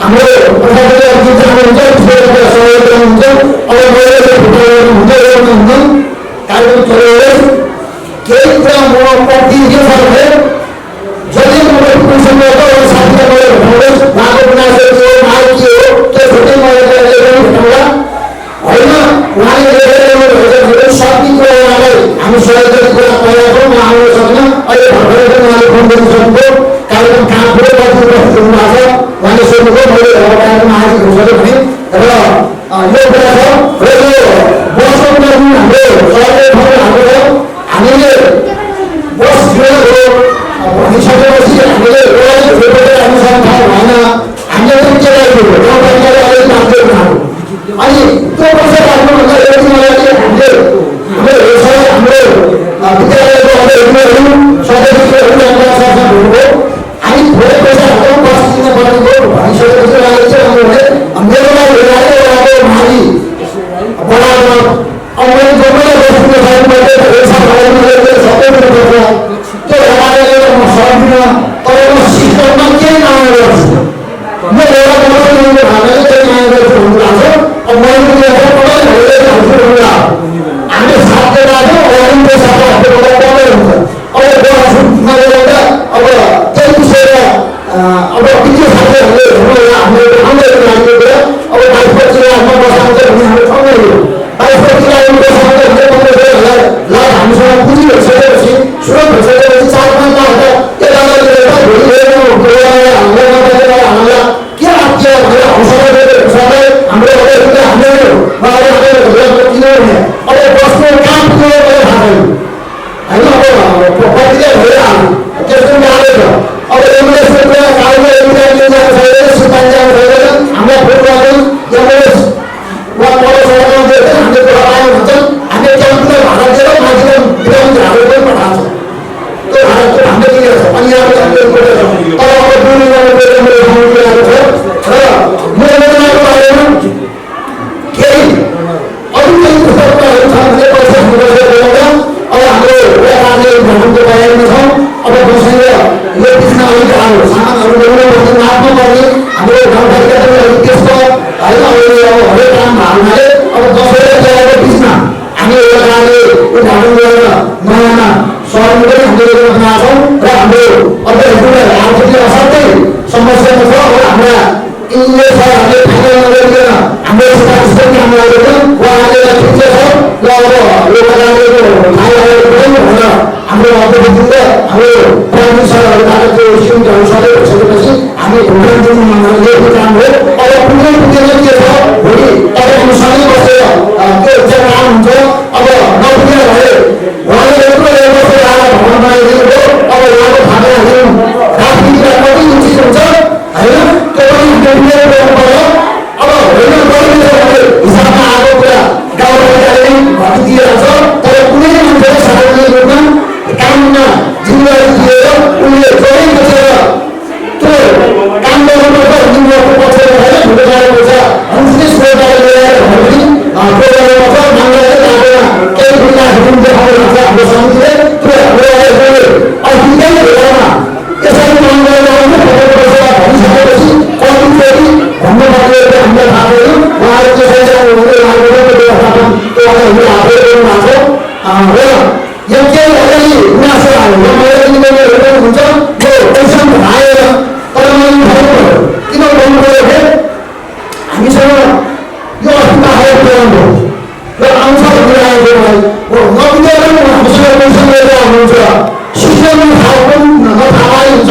हाम्रो प्रशासनले जुन चाहिँ हुन्छ त्यसले सहयोग गर्नुहुन्छ। अब मैले हुन्छ कार्यक्रम चलाइरहेको केही कुरा म कति के छ भने जति मलाई पैसामा एउटा साथीलाई मैले भेटाउँदैछु उहाँको गुनासो के हो माग के हो त्यो छुट्टै मैले भेटाउँला होइन। उहाँले सक्ने कुरा उहाँलाई हामी सहयोग गर्ने कुरा तयार छौँ। म आउन सक्दिनँ। अहिले भर्खरै पनि उहाँले फोन गर्न सक्नुभयो कार्यक्रम कहाँ पुरै कति उपस्थित हुनुभएको छ उहाँले सोध्नुभयो। मैले कार्यक्रम आज घोषणा भने र यो कुरा छ र यो बसको कुरा जुन हाम्रो सरकारी ठाउँ हाम्रो हामीले बस जिल्लाको भनिसकेपछि हामीले हामीसँग थाहा भएन। हामीले पनि के गरिदियो गाउँपालिकाले अलिक मान्छे उठाएको अनि त्यो पैसा राख्नुभन्दा यति मलाई हामीले हाम्रो विद्यालयको अधिकारीहरू सदस्यहरू हामीलाई सरसफाइ हुनुभयो। हामी थोरै पैसा हाल्छौँ बस किन्न पर्ने हो भनिसकेपछि उहाँले चाहिँ राम्रो भने मेरो लागि उहाँको माली बडामा अब मैले जो पनि बस्नु सक्नुपर्छ सबै कुरो गर्छ त्यो हेराएर म सक्दिनँ। तर म सिस्टममा केही माया गर्छु म एउटा भाषाले केही माया गर्छु भन्नुभएको छ। अब मैले हामी साथले राख्यौँ अगाडि पैसा राख्यो कमै हुन्छ। अब नगरेर अब त्यही विषयमा अब विद्युत साथीहरूले हामीले आउँदै लागेको कुरा अब 22 लाखमा बसाउँछ भने हाम्रो ठाउँमै हो। 22 लाख बसाउँछ भने 15,000 लाख हामीसँग पुँजी भइसकेपछि सुरत भइसकेपछि 4-5 लाख त यता हामीलाई के आत्या भनेर हौसला दिएको सबैलाई हाम्रो हामीले किनभने अब बस्ने कहाँ पुग्यो मलाई थाहा छैन होइन। अब कतिले भइहाल्यो त्यस्तो गाह्रो छ। अब एम्बुलेन्सको कुरा गाउँमा एम्बुलेन्स जानु छैन सुपान जानु छैन हामीलाई फोन गर्दैन एम्बुलेन्स वा पढाउनु दिएर हामीले कुरा पायौँ भन्छन्। हामीले टेम्पोलाई भाडा दिएर मान्छेलाई बिरामी झाडो पनि पठाएको छ त्यो भाडा त्यो हामीले दिएको छ। अनि यहाँ तर अब दुर्नीतिको छ र योजनाको बारेमा केही अरू केही पुस्तकहरू छ भने पैसा बोलाउँदा अब हाम्रो व्यापारले भ्रमणको तयारीमा छौँ। अब दसैँ र यो बिचमा अलिक सामानहरू ल्याउनु नाप्नु पर्ने हाम्रो गाउँपालिका पनि अलिक त्यस्तो होइन। अब हरेक काम भावनाले अब दसैँ र तिहारको बिचमा हामी एउटाले यो ढाडु गरेर नयाँ सहरमा पनि हामीले योजना छौँ र हाम्रो अध्यक्षहरूले आर्थिकले असाध्यै समस्यामा छ। अब हाम्रा इन्जिनियर सरहरूले फाइनल नगरिकन हाम्रो सिफारिस पनि काम गरेको उहाँले ठिकै छ ल अब यो प्रकारले थाहा लागेको भनेर हाम्रो अध्यक्षले हाम्रो प्राइमेरी सरहरूबाट त्यो स्टुडेन्टहरू सबै भइसकेपछि हामी भोट दिएको काम हो। अब पुग्ने पुगेन के छ भोलि तपाईँहरू सँगै बसेर त्यो चाहिँ काम हुन्छ। अब नपुगेर भए उहाँले यत्रो वर्ष आएर भवन बनाइदिनु भयो। अब उहाँको थाहा राजनीतिमा कति उचित हुन्छ होइन त्यो पनि निर्णय गर्नु पर्यो। अब होइन गरिदिन्छ भने हिसाबमा आएको कुरा गाउँपालिकाले भर्ती दिएर छ। तर कुनै मान्छेले सार्वजनिक रूपमा काममा जिम्मेवारी दिएर उनले जोडै बसेर त्यो काम गर्नुपर्छ जिम्मेवारीको पक्षमा होइन ठुलो गाह्रो छ। अनुचित स्रोतबाट ल्याएर भने पनि त्यो गर्नुपर्छ। मान्छेले लाग्दैन केही विकासहरू देखाउनु हुन्छ हाम्रो समितिले त्यो हाम्रो अहिलेकै बेलामा यसरी काम गरेर भनिसकेपछि कतिचोटि भन्नुपर्ने हामीलाई थाहा छैन। उहाँहरू त्यसरी व्यवस्थापन त्यो हामीले आफै गर्नुभएको छ र यो के अलिअलि गुनासो आयो मैले हुन्छ यो पैसा आएर तर मैले भन्नु पऱ्यो किन भन्नु पऱ्यो भने हामीसँग यो अस्पताल आयोग पुऱ्याउनु र आउँछ भनेर आएको नबितेर हामीसँग पैसा लिएर आउनुहुन्छ सिस्टममा थाहा पनि नथाहा हुन्छ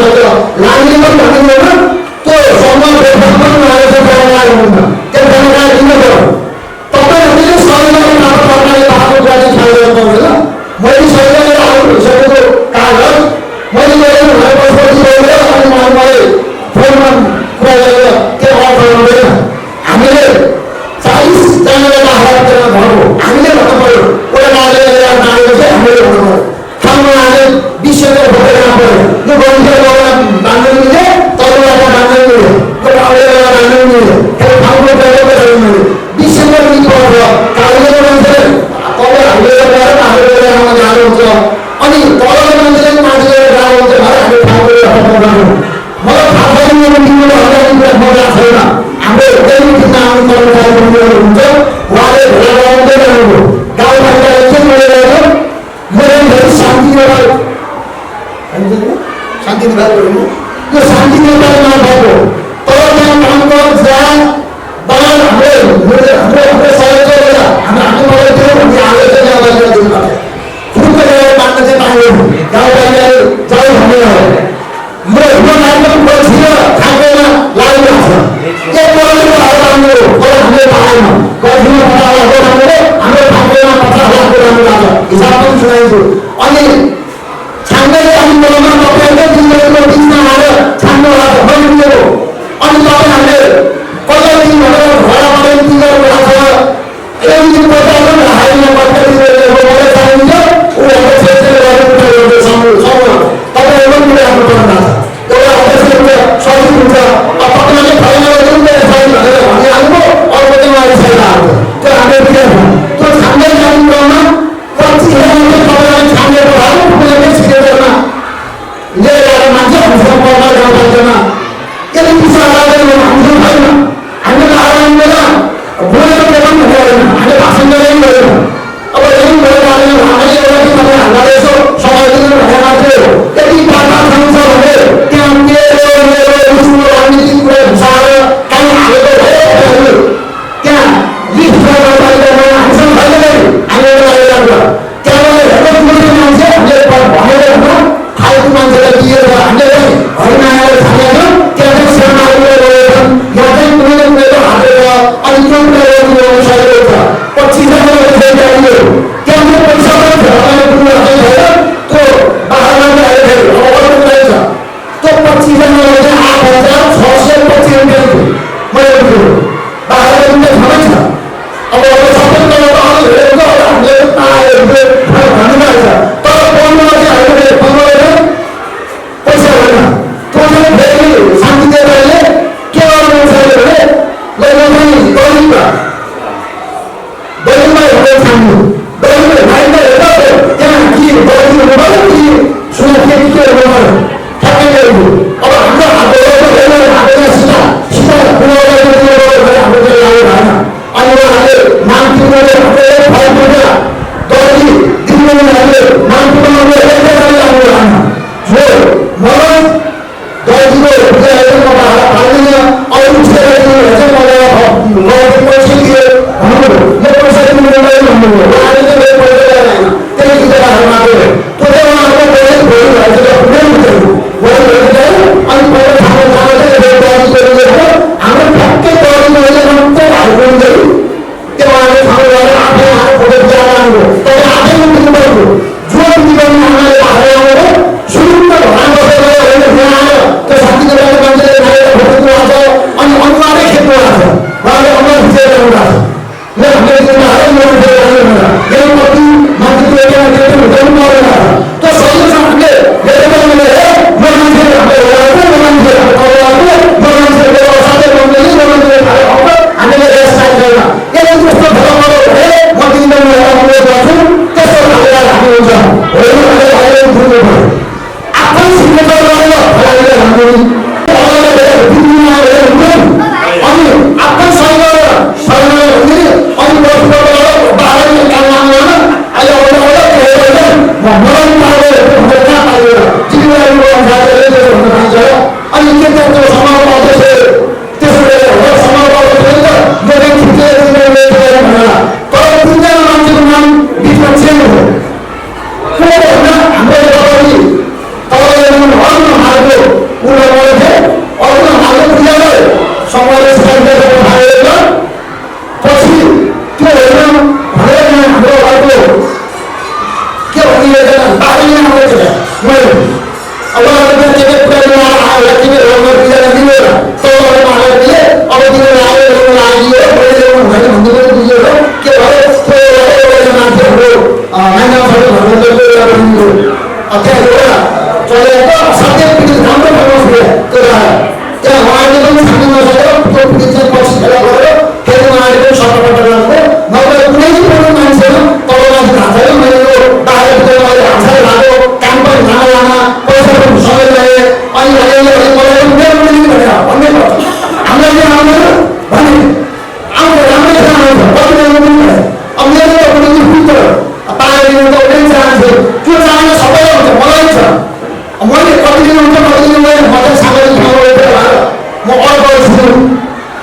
लाग्ने पनि भन्दैन त्यो सम्मान पनि आएको छ हुन्न त्यो जानकारी दिनु पर्यो। तपाईँहरूले सरकारी सरकारले आफ्नो जाने ख्याल गर्नु पर्दैन। मैले सरकारले आउनु भइसकेको कागज मैले गरेर भने बसपछि गएर अनि मलाई फोनमा कुरा गरेर त्यो अर्थ हुँदैन। हामीले 40 जनालाई आह्वान गरेर भएको हामीले भन्नु पऱ्यो एउटा नागरिक मागेको चाहिँ हामीले भन्नु पऱ्यो। ठाउँमा आएर 20 हजार भोटेर आउनु पऱ्यो यो गन्थेर बाँध्नु मिल्यो तरुवाबाट बाँध्नु मिल्यो त्यो गाउँलेबाट बाँध्नु मिल्यो त्यो ठाउँको गएको छैन। 20 हजार पर्छ कागजको मान्छेले तपाईँ हामीले गएर हामीले आउन गाह्रो हुन्छ अनि तलको मान्छेले मान्छेले गाह्रो हुन्छ भने हामी ठाउँको मलाई थाहा छैन दिनु अगाडि कुरा म गएको छैन। छु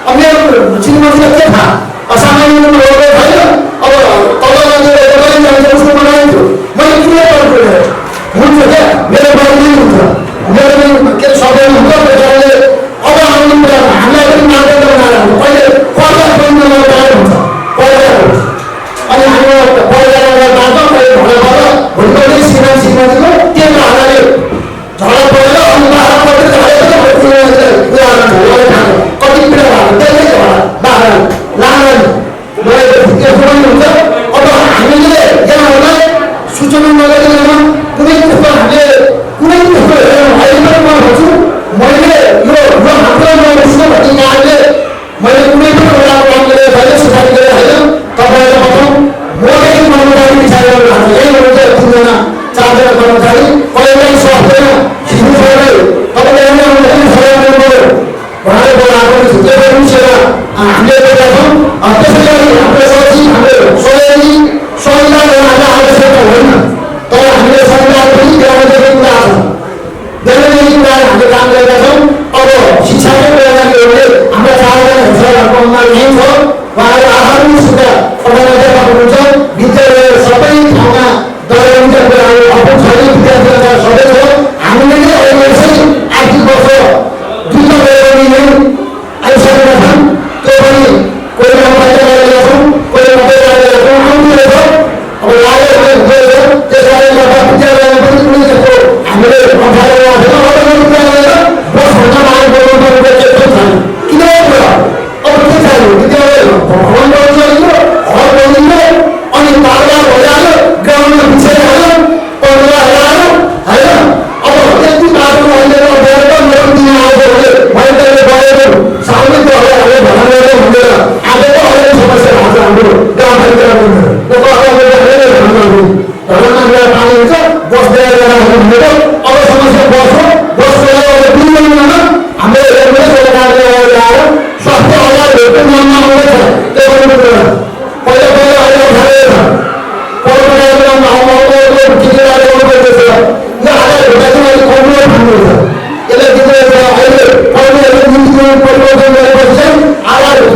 अब मेरो श्रीमतीलाई के थाहा असामान्य रोगले भयो अब तल लगेर एउटा जान्छ उसको बनाइन्थ्यो मैले कुनै गर्नु हुन्छ क्या मेरो बारेमै हुन्छ मेरो के सबै हुन्छ त्यसले अब आउने कुरा हामीलाई पनि मार्केट बनाएर पहिले पर्दा पनि लगाएर हुन्छ पहिला अनि हाम्रो पहिला बाटो पहिले भोलिबाट भोलिपल्ट श्रीमतीको त्यो हाराले झगडा परेर अनि बाह्र परेर कति पीडा भएको त्यसले बाह्र लाएर त्यसो पनि हुन्छ अब हामीले यहाँहरूलाई सूचना नगरिकन कुनै त्यस्तो हामीले कुनै त्यस्तो अहिले पनि म भन्छु मैले यो हाम्रो नबस्नु भन्ने कारणले मैले कुनै पनि एउटा काम गरेर छैन सुधार गरेर छैन तपाईँलाई बताउँ मदेखि कर्मचारी विचार गरेर यही हुनुहुन्छ 3 जना 4 जना कर्मचारी कहिलेकाहीँ सक्दैन सिधै तपाईँले एउटा सहयोग गर्नुभयो भनेर बोलाएको त्यो पनि सेवा हामीले गरेका छौँ त्यसैले हाम्रो सचिव हाम्रो सहयोगी संविधान बनाउन आवश्यकता होइन तर हामीले संविधान पनि देखाउने कुरा छ देखाउने कुरा हामीले काम गरेका छौँ अब शिक्षाकै प्रणालीहरूले हाम्रा 4 जना हिसाबहरूको उमेर यहीँ छ उहाँहरू आफै सुधा पढाइमा हुनुहुन्छ विद्यालय सबै ठाउँमा दरबन्दी कुराहरू अपन छैन विद्यार्थीहरू सबै छ हामीले नै अहिले चाहिँ आर्थिक वर्ष 2 आइसकेका छन् त्यो पनि कोही बाहिर लागेका छौँ कोही मात्रै लागेका छौँ आउँदै रहेछ अब लागेर गयो त्यस कारणले गर्दा विद्यालयमा पनि कुनै त्यस्तो हामीले अप्ठ्यारो गरेको छैन विद्यालय बसभन्दा माग गर्नुपर्ने त्यस्तो छैन किन अब के चाहियो विद्यालय भवन गर्नु चाहियो हल बनिन्छ अनि पार्ला भइहाल्यो ग्राउन्डमा बिछाइहाल्यो पढ्दा हाल्यो होइन अब यति बाटो अहिले गएर मेरो दिन आउँछ भने मैले गएको सामूहिक हामीले भन्न गरेको हुँदैन आज त अहिले समस्या भएको छ हाम्रो गाउँपालिका पानी हुन्छ बस्दै हुँदैन अब समस्या बस्छ हामीले सरकारले ल्याएर स्वास्थ्य आधारहरूको नाममा आउँदैछ त्यो पनि पहिला पहिला अहिले उठालेर यो आधार भेटा चाहिँ अहिले कम्प्युटर भन्नुहुन्छ यसले दिँदैछ अहिले पढ्नेहरू नीतिको परिवर्तन गरेपछि चाहिँ आधारको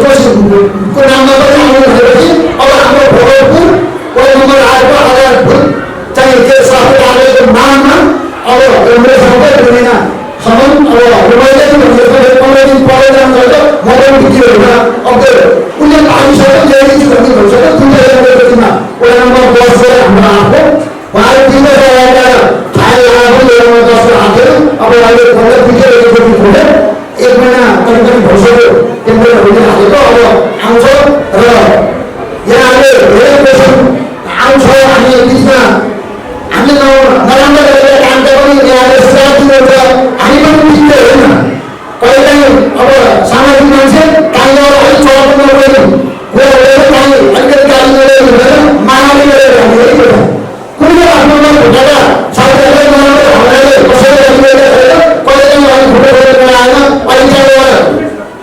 नाममा पनि आउनु भनेपछि अब हाम्रो भोटपुर कोही नम्बर आएको आधारभूत चाहिँ त्यो स्वास्थ्य कार्यालयको नाममा अब एउटा सबै दिँदैनसम्म अब मैले पनि 15 दिन पढेर जान्छ म पनि बिग्रियो अब त्यो उसले पाइसक्यो ल्याइदिन्छु भन्ने भइसक्यो 3 दिनमा एउटा नम्बर बस हाम्रो आएको उहाँले 3 फाइल लगाएको 10 हाल्थ्यो अब अहिले 15 बिग्रिरहेको खोले 1 महिना करिब भइसक्यो टेम्परेचर हुँदै हालेको अब आउँछ र यहाँले धेरै क्वेसन आउँछ हामी बिचमा हामीले नराम्रो गरेर काम पनि यहाँले सुझाव दिनुहुन्छ हामी पनि बिग्रियो होइन कहिलेकाहीँ अब सामाजिक मान्छे काहीँ गएर अलिक चलाउनु नगर्दैन गएर काहीँ अलिकति गाली गरेर हुँदैन मायाले गरेर हामीले कुनै आफ्नो भुटाका साथीहरूलाई नराम्रो हामीलाई कसैले कहिलेकाहीँ अलिक भुटो गरेर आएन अहिले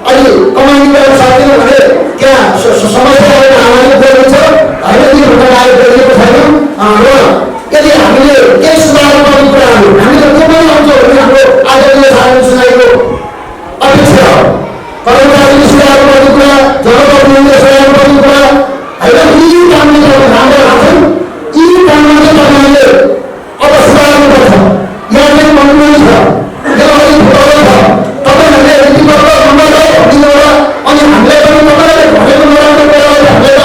अलि कमाइ गरेर सक्दैन भने त्यहाँ समस्या हामीले बोलिन्छ होइन ती भुटा आएर बोलिएको छैन र यदि हामीले केही सुधार गर्ने कुराहरू हामीले के पनि आउँछ भने हाम्रो आदरणीय सार्वजनिक सुनाइको अपेक्षा हो कर्मचारीले सुधार गर्ने कुरा जनप्रतिनिधिले सुधार गर्ने कुरा होइन यी कामले राम्रो लाग्छन् यी काममा चाहिँ तपाईँले अब सुधार्नुपर्छ यहाँ चाहिँ मजबुरी छ यहाँ अलिक भुटाउनु छ तपाईँहरूले यति गर्दा नम्बर दिनुहोला अनि हामीलाई पनि तपाईँले भनेको नराम्रो कुरालाई हामीलाई त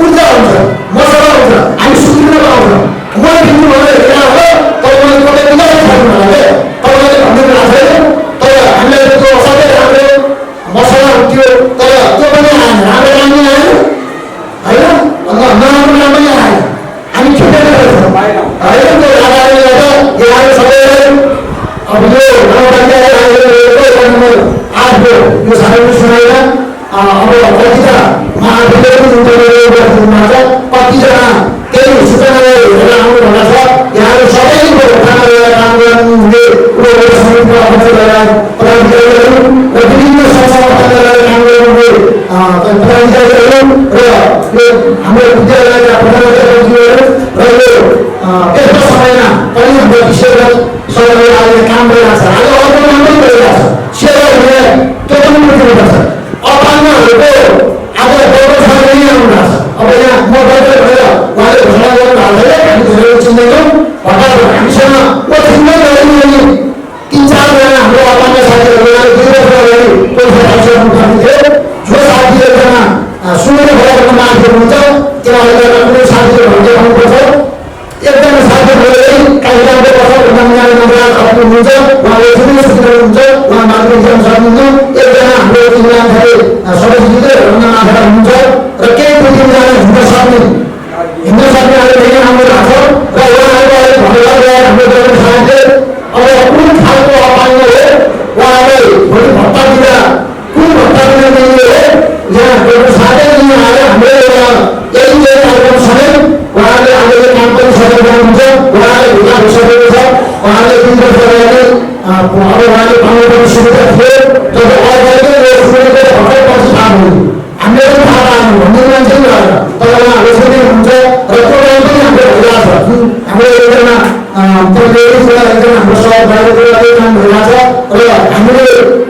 ऊर्जा हुन्छ मसला हुन्छ हामी सुध्रिन पाउँछ म दिनु भने यहाँ हो तपाईँले कतै बिगार छैन होला तपाईँले भन्नु कुरा छैन तर हामीलाई त्यो असाध्यै राम्रो मसला हुन्थ्यो तर त्यो पनि आएन राम्रो राम्रो आएन होइन नराम्रो राम्रो पनि आएन हामी छुट्याएर होइन त्यो आधारले गर्दा यहाँ सबैलाई अब यो गाउँपालिका नम्बर 8 यो सार्वजनिक सुनाइमा अब कतिजना महाविद्यालय कतिजना केही सूचनाले हेरेर आउनु भनेको छ यहाँहरू सबैको ठाउँमा गएर काम गर्नुहुने उनीहरू समितिमा अध्यक्ष गरेर पदाधिकारीहरू र विभिन्न संस्थामा काम गर्नुहुने पदाधिकारीहरू र यो हाम्रो विद्यालयका प्रधानाचार्यज्यूहरू र यो त्यस्तो समयमा पनि हाम्रो विषयगत सरकारले काम गरिरहेको छ आज अर्को काम पनि गरिरहेको छ सेवा हुने त्यो पनि बुझ्नुपर्छ उहाँहरूको साथै पनि आएर हाम्रो यही कार्यक्रम समेत उहाँहरूले अहिले काम पनि सकेर जानुहुन्छ। उहाँले ढिला भइसकेको छ। उहाँले 3 वर्ष अगाडि अब उहाँले पाउनुपर्ने सुविधा थियो तर अहिले यो सुविधा हटाइ पछि थाहा भयो। हामीले पनि थाहा पाएनौँ भन्ने मान्छे पनि रहेन तर उहाँहरू चाहिँ हुनुहुन्छ र त्यो काम पनि हाम्रो भइरहेको छ। हाम्रो एकजना हाम्रो सहभागीहरूले काम भइरहेको छ र हामीले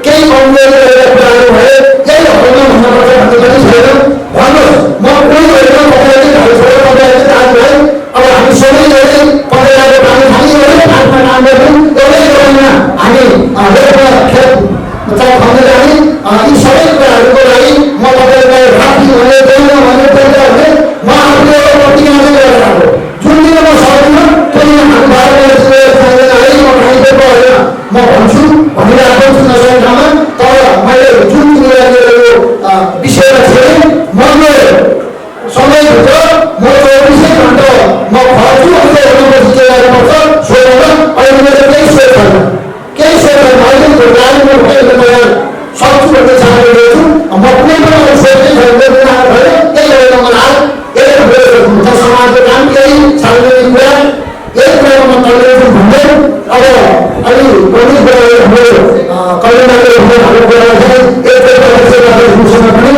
केही कमजोरी रहेका कुराहरू भए यही हटाउन भन्नुपर्छ भन्ने पनि छैन। भन्नुहोस् म कोही होइन तपाईँले भाइ छोडेर तपाईँले दाजुभाइ अब हामी सबैले पकाएको पानी खाली गऱ्यौँ आफ्ना काम गऱ्यौँ एउटै जग्गामा हामी खेत चाहे खन्दै जाने यी सबै कुराहरूको लागि म तपाईँलाई राखी भने देउन भने पैसा भने म आफूले एउटा प्रतिज्ञा चाहिँ गरेर आएको जुन दिन म सक्दिनँ त्यो दिन हामी म भन्छु भनिरहेको छु नसकेको ठाउँमा तर मैले जुन विषयमा छेडेँ मैले समयभित्र म 24 घण्टा म खर्छु अझै हेर्नुपर्छ के गर्नुपर्छ सोधेर अहिले मेरो केही सोच छैन अहिले गाडीमा भएको तयार सक्छु भन्ने चाहना छु। म कुनै पनि सोच्नै छैन त्यही गरेर मलाई यही हुन्छ समाजको काम यही सार्वजनिक कुरा यही कुरामा म तल्लिन्छु भन्दै अब अलि पनि हाम्रो कल्याणले हाम्रो कुरा चाहिँ पनि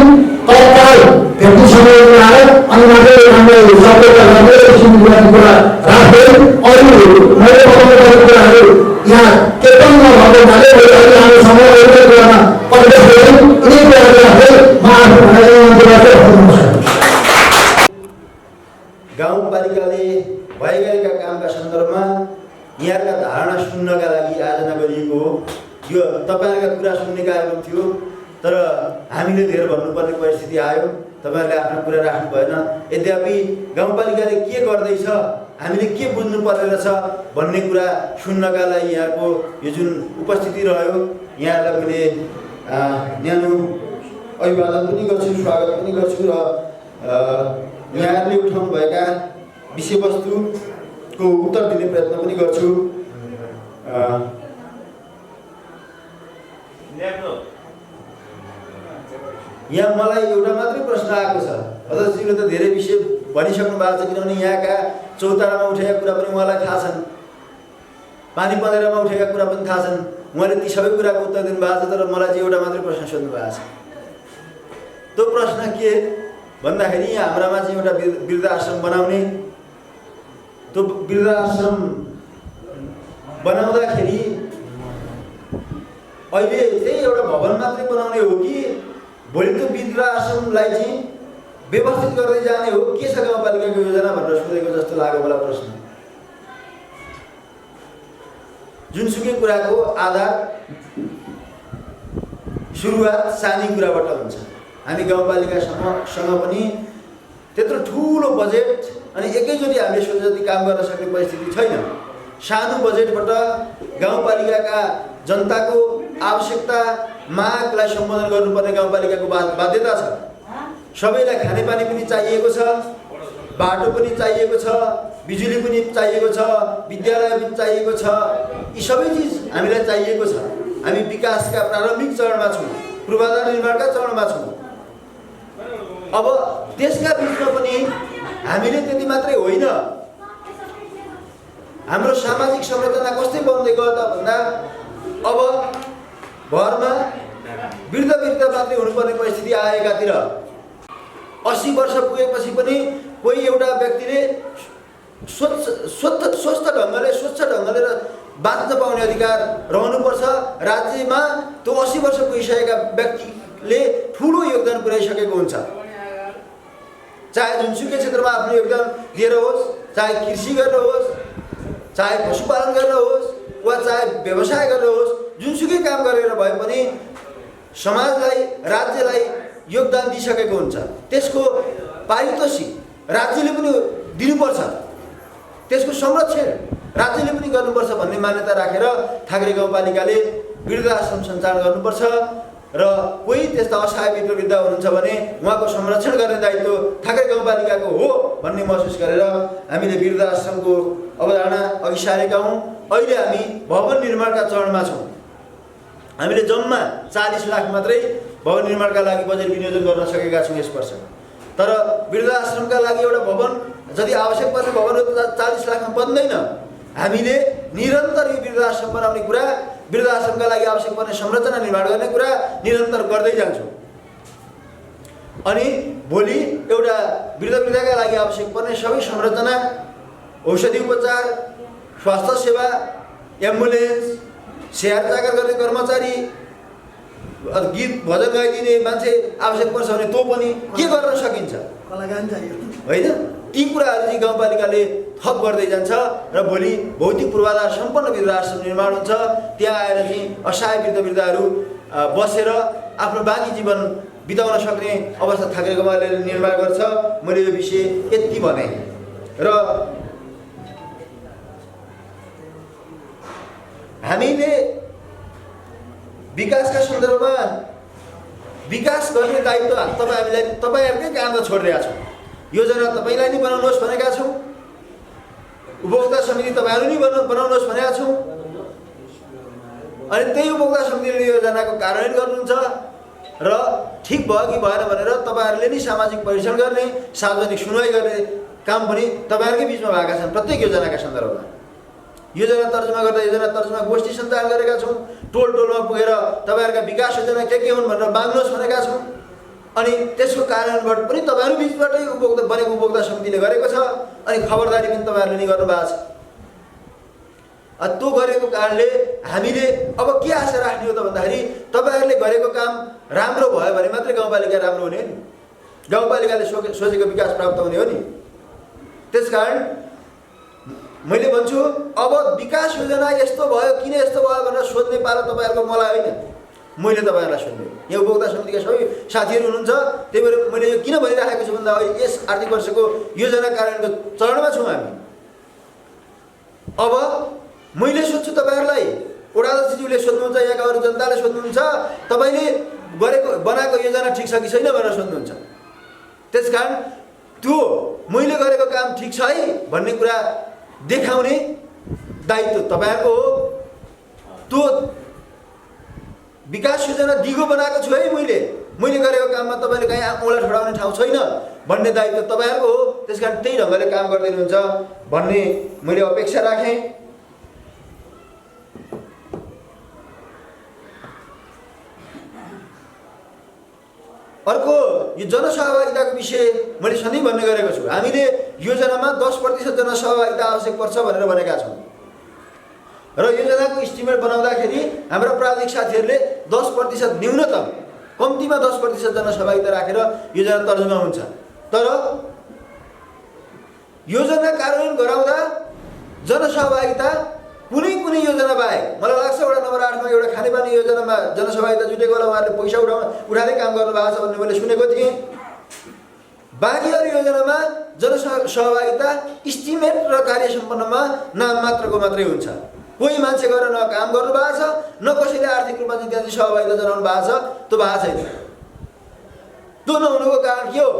तत्काल भेट्ने समयमा आएर अनि मात्रै हामीले सबैका राम्रो किसिमको कुरा राख्दै अरू मैले बताउनु कुराहरू यहाँ के पनि नभएको हुनाले मैले अहिले हाम्रो समय एउटै कुरामा परिवेश गरेँ यिनै कुराहरू राख्दै म आफ्नो गाउँपालिकाले भइरहेका कामका सन्दर्भमा यहाँका धारणा सुन्नका लागि आयोजना गरिएको हो। यो तपाईँहरूका कुरा सुन्ने कार्यक्रम थियो तर हामीले धेर भन्नुपर्ने परिस्थिति आयो। तपाईँहरूले आफ्नो कुरा राख्नु भएन। यद्यपि गाउँपालिकाले के गर्दैछ हामीले के बुझ्नु पर्ने रहेछ भन्ने कुरा सुन्नका लागि यहाँको यो जुन उपस्थिति रह्यो यहाँलाई मैले न्यानो अभिवादन पनि गर्छु स्वागत पनि गर्छु र यहाँले उठाउनुभएका विषयवस्तुको उत्तर दिने प्रयत्न पनि गर्छु। यहाँ मलाई एउटा मात्रै प्रश्न आएको छ। अध्यक्षज्यूले त धेरै विषय भनिसक्नु भएको छ किनभने यहाँका चौतारामा उठेका कुरा पनि उहाँलाई थाहा छन्, पानी पँधेरामा उठेका कुरा पनि थाहा छन्। उहाँले ती सबै कुराको उत्तर दिनुभएको छ तर मलाई चाहिँ एउटा मात्रै प्रश्न सोध्नु भएको छ। त्यो प्रश्न के भन्दाखेरि हाम्रामा चाहिँ एउटा वृद्धाश्रम बनाउने, त्यो वृद्धाश्रम बनाउँदाखेरि अहिले त्यही एउटा भवन मात्रै बनाउने हो कि भोलि त्यो वृद्धाश्रमलाई चाहिँ व्यवस्थित गर्दै जाने हो के छ गाउँपालिकाको योजना भनेर सोधेको जस्तो लाग्यो मलाई प्रश्न। जुनसुकै कुराको आधार सुरुवात सानी कुराबाट हुन्छ। हामी गाउँपालिकासँग पनि त्यत्रो ठुलो बजेट अनि एकैचोटि हामीले सोचे जति काम गर्न सक्ने परिस्थिति छैन। सानो बजेटबाट गाउँपालिकाका जनताको आवश्यकता मागलाई सम्बोधन गर्नुपर्ने गाउँपालिकाको बाध्यता छ। सबैलाई खानेपानी पनि चाहिएको छ, बाटो पनि चाहिएको छ, बिजुली पनि चाहिएको छ, विद्यालय पनि चाहिएको छ। यी सबै चिज हामीलाई चाहिएको छ। हामी विकासका प्रारम्भिक चरणमा छौँ, पूर्वाधार निर्माणका चरणमा छौँ। अब त्यसका बिचमा पनि हामीले त्यति मात्रै होइन, हाम्रो सामाजिक संरचना कस्तै बन्दै गयो त भन्दा अब घरमा वृद्ध मात्रै हुनुपर्ने परिस्थिति आएकातिर 80 वर्ष पुगेपछि पनि कोही एउटा व्यक्तिले स्वच्छ ढङ्गले बाँच्न पाउने अधिकार रहनुपर्छ। राज्यमा त्यो 80 वर्ष पुगिसकेका व्यक्तिले ठुलो योगदान पुर्याइसकेको हुन्छ, चाहे जुनसुकै क्षेत्रमा आफ्नो योगदान दिएर होस्, चाहे कृषि गरेर होस्, चाहे पशुपालन गरेर होस् वा चाहे व्यवसाय गरेर होस्, जुनसुकै काम गरेर भए पनि समाजलाई राज्यलाई योगदान दिइसकेको हुन्छ। त्यसको पारितोषिक राज्यले पनि दिनुपर्छ, त्यसको संरक्षण राज्यले पनि गर्नुपर्छ भन्ने मान्यता राखेर थाग्रे गाउँपालिकाले वृद्धाश्रम सञ्चालन गर्नुपर्छ र कोही त्यस्ता असहाय वृद्ध हुनुहुन्छ भने उहाँको संरक्षण गर्ने दायित्व थाग्रे गाउँपालिकाको हो भन्ने महसुस गरेर हामीले वृद्धाश्रमको अवधारणा अघि सारेका हौँ। अहिले हामी भवन निर्माणका चरणमा छौँ। हामीले जम्मा 40 लाख मात्रै भवन निर्माणका लागि बजेट विनियोजन गर्न सकेका छौँ यस वर्ष। तर वृद्धाश्रमका लागि एउटा भवन जति आवश्यक पर्ने भवन 40 लाखमा बन्दैन। हामीले निरन्तर यो वृद्धाश्रम बनाउने कुरा, वृद्धाश्रमका लागि आवश्यक पर्ने संरचना निर्माण गर्ने कुरा निरन्तर गर्दै जान्छौँ। अनि भोलि एउटा वृद्धका लागि आवश्यक पर्ने सबै संरचना, औषधि उपचार, स्वास्थ्य सेवा, एम्बुलेन्स, स्याहार चाकर गर्ने कर्मचारी, गीत भजन गाइदिने मान्छे आवश्यक पर्छ भने त्यो पनि के गर्न सकिन्छ होइन। ती कुराहरू चाहिँ गाउँपालिकाले थप गर्दै जान्छ र भोलि भौतिक पूर्वाधार सम्पन्न वृद्धाश्रम निर्माण हुन्छ। त्यहाँ आएर चाहिँ असहाय वृद्धहरू बसेर आफ्नो बाँकी जीवन बिताउन सक्ने अवस्था ठाकरे गोमाले निर्माण गर्छ। मैले यो विषय यति भने र हामीले विकासका सन्दर्भमा विकास गर्ने दायित्व तपाईँहरूकै काममा छोडिरहेका छौँ। योजना तपाईँलाई नै बनाउनुहोस् भनेका छौँ, उपभोक्ता समिति तपाईँहरू नै बनाउनुहोस् भनेका छौँ। अनि त्यही उपभोक्ता समितिले योजनाको कार्यान्वयन गर्नुहुन्छ र ठिक भयो कि भएन भनेर तपाईँहरूले नै सामाजिक परीक्षण गर्ने, सार्वजनिक सुनवाई गर्ने काम पनि तपाईँहरूकै बिचमा भएका छन्। प्रत्येक योजनाका सन्दर्भमा योजना तर्जुमा गर्दा योजना तर्जुमा गोष्ठी सञ्चालन गरेका छौँ। टोल टोलमा पुगेर तपाईँहरूका विकास योजना के हुन् भनेर माग्नुहोस् भनेका छौँ। अनि त्यसको कार्यान्वयनबाट पनि तपाईँहरू बिचबाटै बनेको उपभोक्ता समितिले गरेको छ। अनि खबरदारी पनि तपाईँहरूले नै गर्नुभएको छ। त्यो गरेको कारणले हामीले अब के आशा राख्ने हो त भन्दाखेरि तपाईँहरूले गरेको काम राम्रो भयो भने मात्रै गाउँपालिका राम्रो हुने हो नि, गाउँपालिकाले सोचेको विकास प्राप्त हुने हो नि। त्यसकारण मैले भन्छु अब विकास योजना यस्तो भयो, किन यस्तो भयो भनेर सोध्ने पालो तपाईँहरूको मलाई होइन, मैले तपाईँहरूलाई सोध्ने। यहाँ उपभोक्ता समितिका सबै साथीहरू हुनुहुन्छ। त्यही भएर मैले यो किन भनिराखेको छु भन्दा यस आर्थिक वर्षको योजना कार्यान्वयनको चरणमा छौँ हामी। अब मैले सोध्छु तपाईँहरूलाई, वडाध्यक्षज्यूले सोध्नुहुन्छ, यहाँका अरू जनताले सोध्नुहुन्छ, तपाईँले बनाएको योजना ठिक छ कि छैन भनेर सोध्नुहुन्छ। त्यसकारण त्यो मैले गरेको काम ठिक छ है भन्ने कुरा देखाउने दायित्व तपाईँहरूको हो। त्यो विकास योजना दिगो बनाएको छु है मैले गरेको काममा तपाईँले कहीँ औँला ठडाउने ठाउँ छैन भन्ने दायित्व तपाईँहरूको हो। त्यसकारण त्यही ढङ्गले काम गर्दै हुनुहुन्छ भन्ने मैले अपेक्षा राखेँ। अर्को यो जनसहभागिताको विषय मैले सधैँ भन्ने गरेको छु। हामीले योजनामा 10% जनसहभागिता आवश्यक पर्छ भनेर भनेका छौँ र योजनाको इस्टिमेट बनाउँदाखेरि हाम्रा प्राविधिक साथीहरूले 10% न्यूनतम, कम्तीमा 10% जनसहभागिता राखेर योजना तर्जुमा हुन्छ। तर योजना कार्यान्वयन गराउँदा जनसहभागिता कुनै योजना बाहेक मलाई लाग्छ वडा नम्बर 8मा एउटा खानेपानी योजनामा जनसहभागिता जुटेको होला, उहाँहरूले पैसा उठाउँदै काम गर्नुभएको छ भन्ने मैले सुनेको थिएँ। बाँकी अरू योजनामा जनसहभागिता इस्टिमेट र कार्य सम्पन्नमा नाम मात्रै हुन्छ। कोही मान्छे गएर न काम गर्नुभएको छ, न कसैले आर्थिक रूपमा चाहिँ त्यहाँ सहभागिता जनाउनु भएको छ, त्यो भएको छैन। त्यो नहुनुको कारण के हो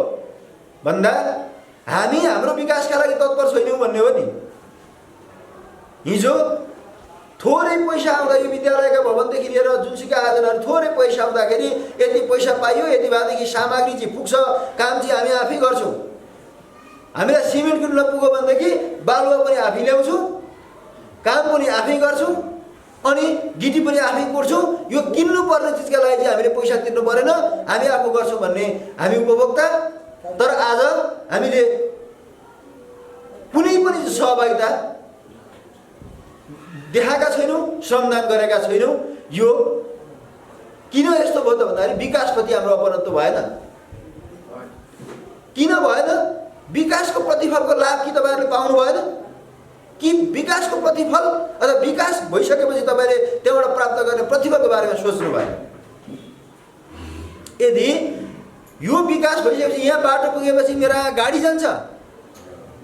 भन्दा हामी हाम्रो विकासका लागि तत्पर छैनौँ भन्ने हो नि। हिजो थोरै पैसा आउँदा यो विद्यालयका भवनदेखि लिएर जुनसुकै आयोजनाहरू थोरै पैसा आउँदाखेरि यति पैसा पाइयो, यति भएदेखि सामग्री चाहिँ पुग्छ, काम चाहिँ हामी आफै गर्छौँ। हामीलाई सिमेन्ट किन्न नपुग्यो भनेदेखि बालुवा पनि आफै ल्याउँछौँ, काम पनि आफै गर्छौँ, अनि गिटी पनि आफै कोर्छौँ। यो किन्नुपर्ने चिजका लागि चाहिँ हामीले पैसा तिर्नु परेन, हामी आफू गर्छौँ भन्ने हामी उपभोक्ता। तर आज हामीले कुनै पनि सहभागिता देखाएका छैनौँ, श्रमदान गरेका छैनौँ। यो किन यस्तो भयो त भन्दाखेरि विकासप्रति हाम्रो अपनत्व भएन। किन भएन? विकासको प्रतिफलको लाभ कि तपाईँहरूले पाउनु भएन कि विकासको प्रतिफल अथवा विकास भइसकेपछि तपाईँले त्यहाँबाट प्राप्त गर्ने प्रतिफलको बारेमा सोच्नु भएन। यदि यो विकास भइसकेपछि यहाँ बाटो पुगेपछि मेरा गाडी जान्छ,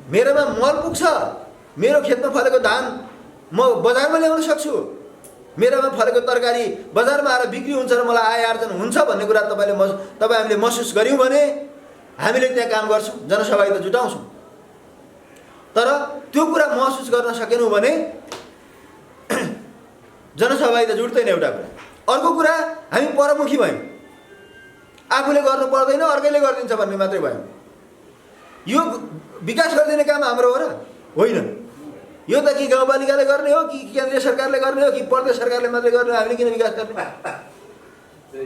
मेरोमा मल पुग्छ, मेरो खेतमा फलेको धान म बजारमा ल्याउन सक्छु, मेरोमा फलेको तरकारी बजारमा आएर बिक्री हुन्छ र मलाई आय आर्जन हुन्छ भन्ने कुरा हामीले महसुस गऱ्यौँ भने हामीले त्यहाँ काम गर्छौँ, जनसहभागिता जुटाउँछौँ। तर त्यो कुरा महसुस गर्न सकेनौँ भने जनसहभागिता जुट्दैन एउटा कुरा। अर्को कुरा, हामी परमुखी भयौँ। आफूले गर्नु पर्दैन अर्कैले गरिदिन्छ भन्ने मात्रै भयो। यो विकास गरिदिने काम हाम्रो हो र होइन। यो त कि गाउँपालिकाले गर्ने हो कि केन्द्रीय सरकारले गर्ने हो कि प्रदेश सरकारले मात्रै गर्ने हो, हामीले किन विकास गर्ने?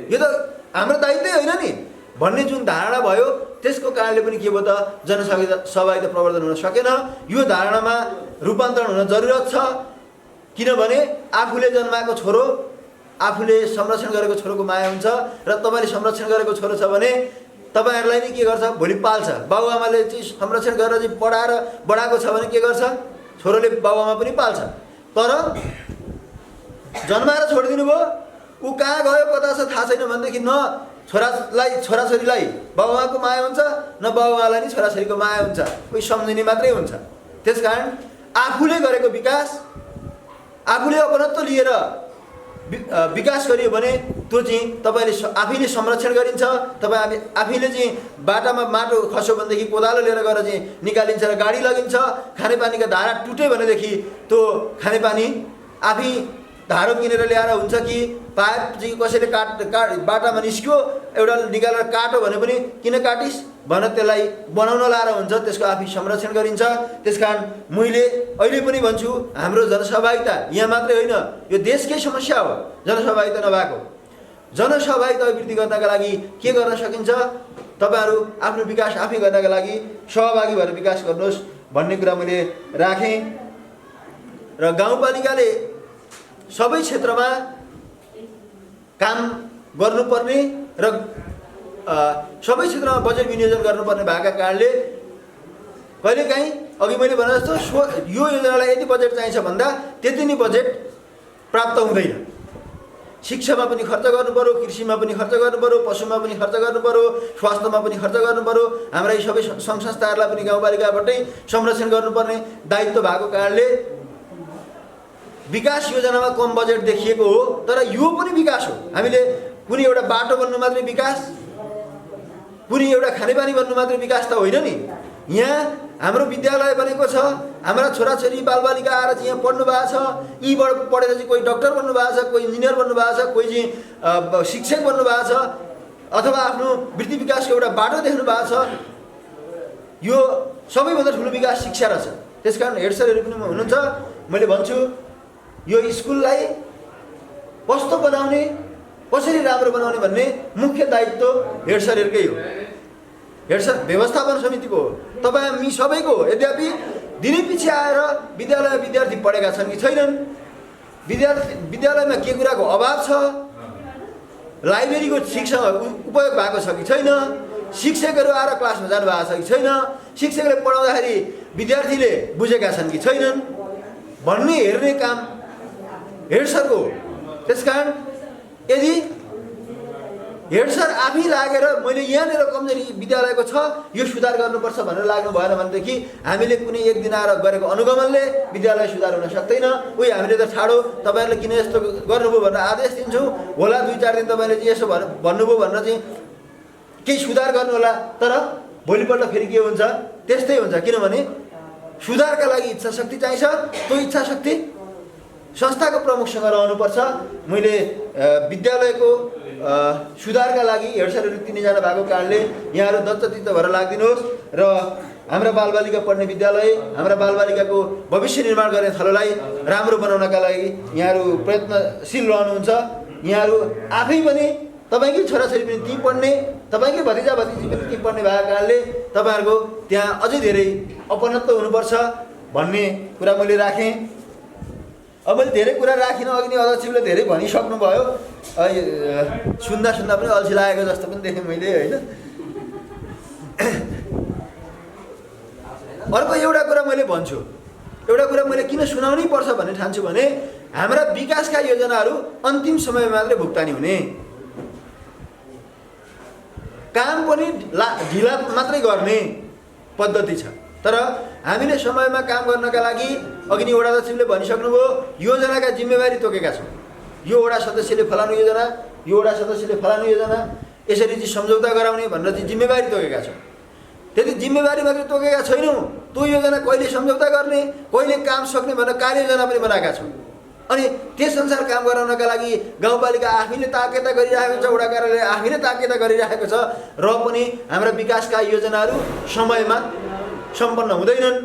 यो त हाम्रो दायित्वै होइन नि भन्ने जुन धारणा भयो त्यसको कारणले पनि के भयो त जनसहभागिता प्रवर्धन हुन सकेन। यो धारणामा रूपान्तरण हुन जरुरत छ, किनभने आफूले जन्माएको छोरो, आफूले संरक्षण गरेको छोरोको माया हुन्छ र तपाईँले संरक्षण गरेको छोरो छ भने तपाईँहरूलाई नि के गर्छ, भोलि पाल्छ। बाबुआमाले चाहिँ संरक्षण गरेर चाहिँ पढाएर बढाएको छ भने के गर्छ, छोरोले बाबुआमा पनि पाल्छ। तर जन्माएर छोडिदिनु भयो, ऊ कहाँ गयो कता छ थाहा छैन भनेदेखि न छोराछोरीलाई बाबुआमाको माया हुन्छ न बाबुआमालाई नि छोराछोरीको माया हुन्छ, कोही सम्झिने मात्रै हुन्छ। त्यसकारण आफूले गरेको विकास, आफूले अपनत्व लिएर विकास गरियो भने त्यो चाहिँ तपाईँले आफैले संरक्षण गरिन्छ। तपाईँ आफैले चाहिँ बाटामा माटो खस्यो भनेदेखि कोदालो लिएर गएर चाहिँ निकालिन्छ र गाडी लगिन्छ। खानेपानीका धारा टुट्यो भनेदेखि त्यो खानेपानी आफै धारो किनेर ल्याएर हुन्छ कि पाइप चाहिँ कसैले बाटामा निस्क्यो एउटा निकालेर काट्यो भने पनि किन काटिस् भनेर त्यसलाई बनाउन लाएर हुन्छ, त्यसको आफै संरक्षण गरिन्छ। त्यसकारण मैले अहिले पनि भन्छु हाम्रो जनसहभागिता यहाँ मात्रै होइन, यो देशकै समस्या हो जनसहभागिता नभएको। जनसहभागिता अभिवृद्धि गर्नका लागि के गर्न सकिन्छ, तपाईँहरू आफ्नो विकास आफै गर्नका लागि सहभागी भएर विकास गर्नुहोस् भन्ने कुरा मैले राखेँ। र गाउँपालिकाले सबै क्षेत्रमा काम गर्नुपर्ने र सबै क्षेत्रमा बजेट विनियोजन गर्नुपर्ने भएका कारणले कहिलेकाहीँ अघि मैले भने जस्तो यो योजनालाई यति बजेट चाहिन्छ भन्दा त्यति नै बजेट प्राप्त हुँदैन। शिक्षामा पनि खर्च गर्नु पर्यो, कृषिमा पनि खर्च गर्नु पर्यो, पशुमा पनि खर्च गर्नु पर्यो, स्वास्थ्यमा पनि खर्च गर्नु पर्यो। हाम्रा यी सबै सङ्घ संस्थाहरूलाई पनि गाउँपालिकाबाटै संरक्षण गर्नुपर्ने दायित्व भएको कारणले विकास योजनामा कम बजेट देखिएको हो, तर यो पनि विकास हो। हामीले कुनै एउटा बाटो बन्नु मात्रै विकास, कुनै एउटा खानेपानी बन्नु मात्रै विकास त होइन नि। यहाँ हाम्रो विद्यालय बनेको छ, हाम्रा छोराछोरी बालबालिका आएर चाहिँ यहाँ पढ्नु भएको छ, यीबाट पढेर चाहिँ कोही डक्टर बन्नु भएको छ, कोही इन्जिनियर बन्नु भएको छ, कोही चाहिँ शिक्षक बन्नु भएको छ, अथवा आफ्नो वृत्ति विकासको एउटा बाटो देख्नु भएको छ। यो सबैभन्दा ठुलो विकास शिक्षा रहेछ। त्यसकारण हेड सरहरू पनि हुनुहुन्छ, मैले भन्छु यो स्कुललाई कस्तो बनाउने, कसरी राम्रो बनाउने भन्ने मुख्य दायित्व हेड सरहरूकै हो, हेड सर व्यवस्थापन समितिको हो, तपाईँ हामी सबैको हो। यद्यपि दिनै पछि आएर विद्यार्थी पढेका छन् कि छैनन्, विद्यालयमा के कुराको अभाव छ, लाइब्रेरीको ठिकसँग उपयोग भएको छ कि छैन, शिक्षकहरू आएर क्लासमा जानु भएको छ कि छैन, शिक्षकले पढाउँदाखेरि विद्यार्थीले बुझेका छन् कि छैनन् भन्ने हेर्ने काम हेड सरको हो। त्यसकारण यदि हेड सर आफै लागेर मैले यहाँनिर कमजोरी विद्यालयको छ यो सुधार गर्नुपर्छ भनेर लाग्नु भएन भनेदेखि हामीले कुनै एक दिन आएर गरेको अनुगमनले विद्यालय सुधार हुन सक्दैन। उही हामीले त छाडो तपाईँहरूले किन यस्तो गर्नुभयो भनेर आदेश दिन्छौँ होला, 2-4 दिन तपाईँले चाहिँ यसो भन्नुभयो भनेर चाहिँ केही सुधार गर्नु होला, तर भोलिपल्ट फेरि के हुन्छ त्यस्तै हुन्छ। किनभने सुधारका लागि इच्छा शक्ति चाहिन्छ, त्यो इच्छा शक्ति संस्थाको प्रमुखसँग रहनुपर्छ। मैले विद्यालयको सुधारका लागि हेड सरहरू 3 जना भएको कारणले यहाँहरू दत्तचित्त भएर लाग्दिनुहोस् र हाम्रा बालबालिका पढ्ने विद्यालय, हाम्रा बालबालिकाको भविष्य निर्माण गर्ने थलोलाई राम्रो बनाउनका लागि यहाँहरू प्रयत्नशील रहनुहुन्छ। यहाँहरू आफै पनि तपाईँकै छोराछोरी पनि ती पढ्ने, तपाईँकै भतिजा भतिजी पनि ती पढ्ने भएको कारणले तपाईँहरूको त्यहाँ अझै धेरै अपनत्व हुनुपर्छ भन्ने कुरा मैले राखेँ। अब मैले धेरै कुरा राखिनँ, अघि नै अध्यक्षले धेरै भनिसक्नुभयो, सुन्दा पनि अल्छी लागेको जस्तो पनि देखेँ मैले, होइन। अर्को एउटा कुरा मैले भन्छु, एउटा कुरा मैले किन सुनाउनै पर्छ भन्ने ठान्छु भने हाम्रा विकासका योजनाहरू अन्तिम समयमा मात्रै भुक्तानी हुने, काम पनि ढिला मात्रै गर्ने पद्धति छ। तर हामीले समयमा काम गर्नका लागि अघि नै वडा अध्यक्षले भनिसक्नुभयो योजनाका जिम्मेवारी तोकेका छौँ। यो वडा सदस्यले फलानु योजना, यो वडा सदस्यले फलानु योजना, यसरी चाहिँ सम्झौता गराउने भनेर चाहिँ जिम्मेवारी तोकेका छौँ। त्यति जिम्मेवारी मात्रै तोकेका छैनौँ, त्यो योजना कहिले सम्झौता गर्ने, कहिले काम सक्ने भनेर कार्ययोजना पनि बनाएका छौँ। अनि त्यसअनुसार काम गराउनका लागि गाउँपालिका आफैले ताकेता गरिरहेको छ, वडा कार्यालय आफैले ताकेता गरिरहेको छ, र पनि हाम्रा विकासका योजनाहरू समयमा सम्पन्न हुँदैनन्।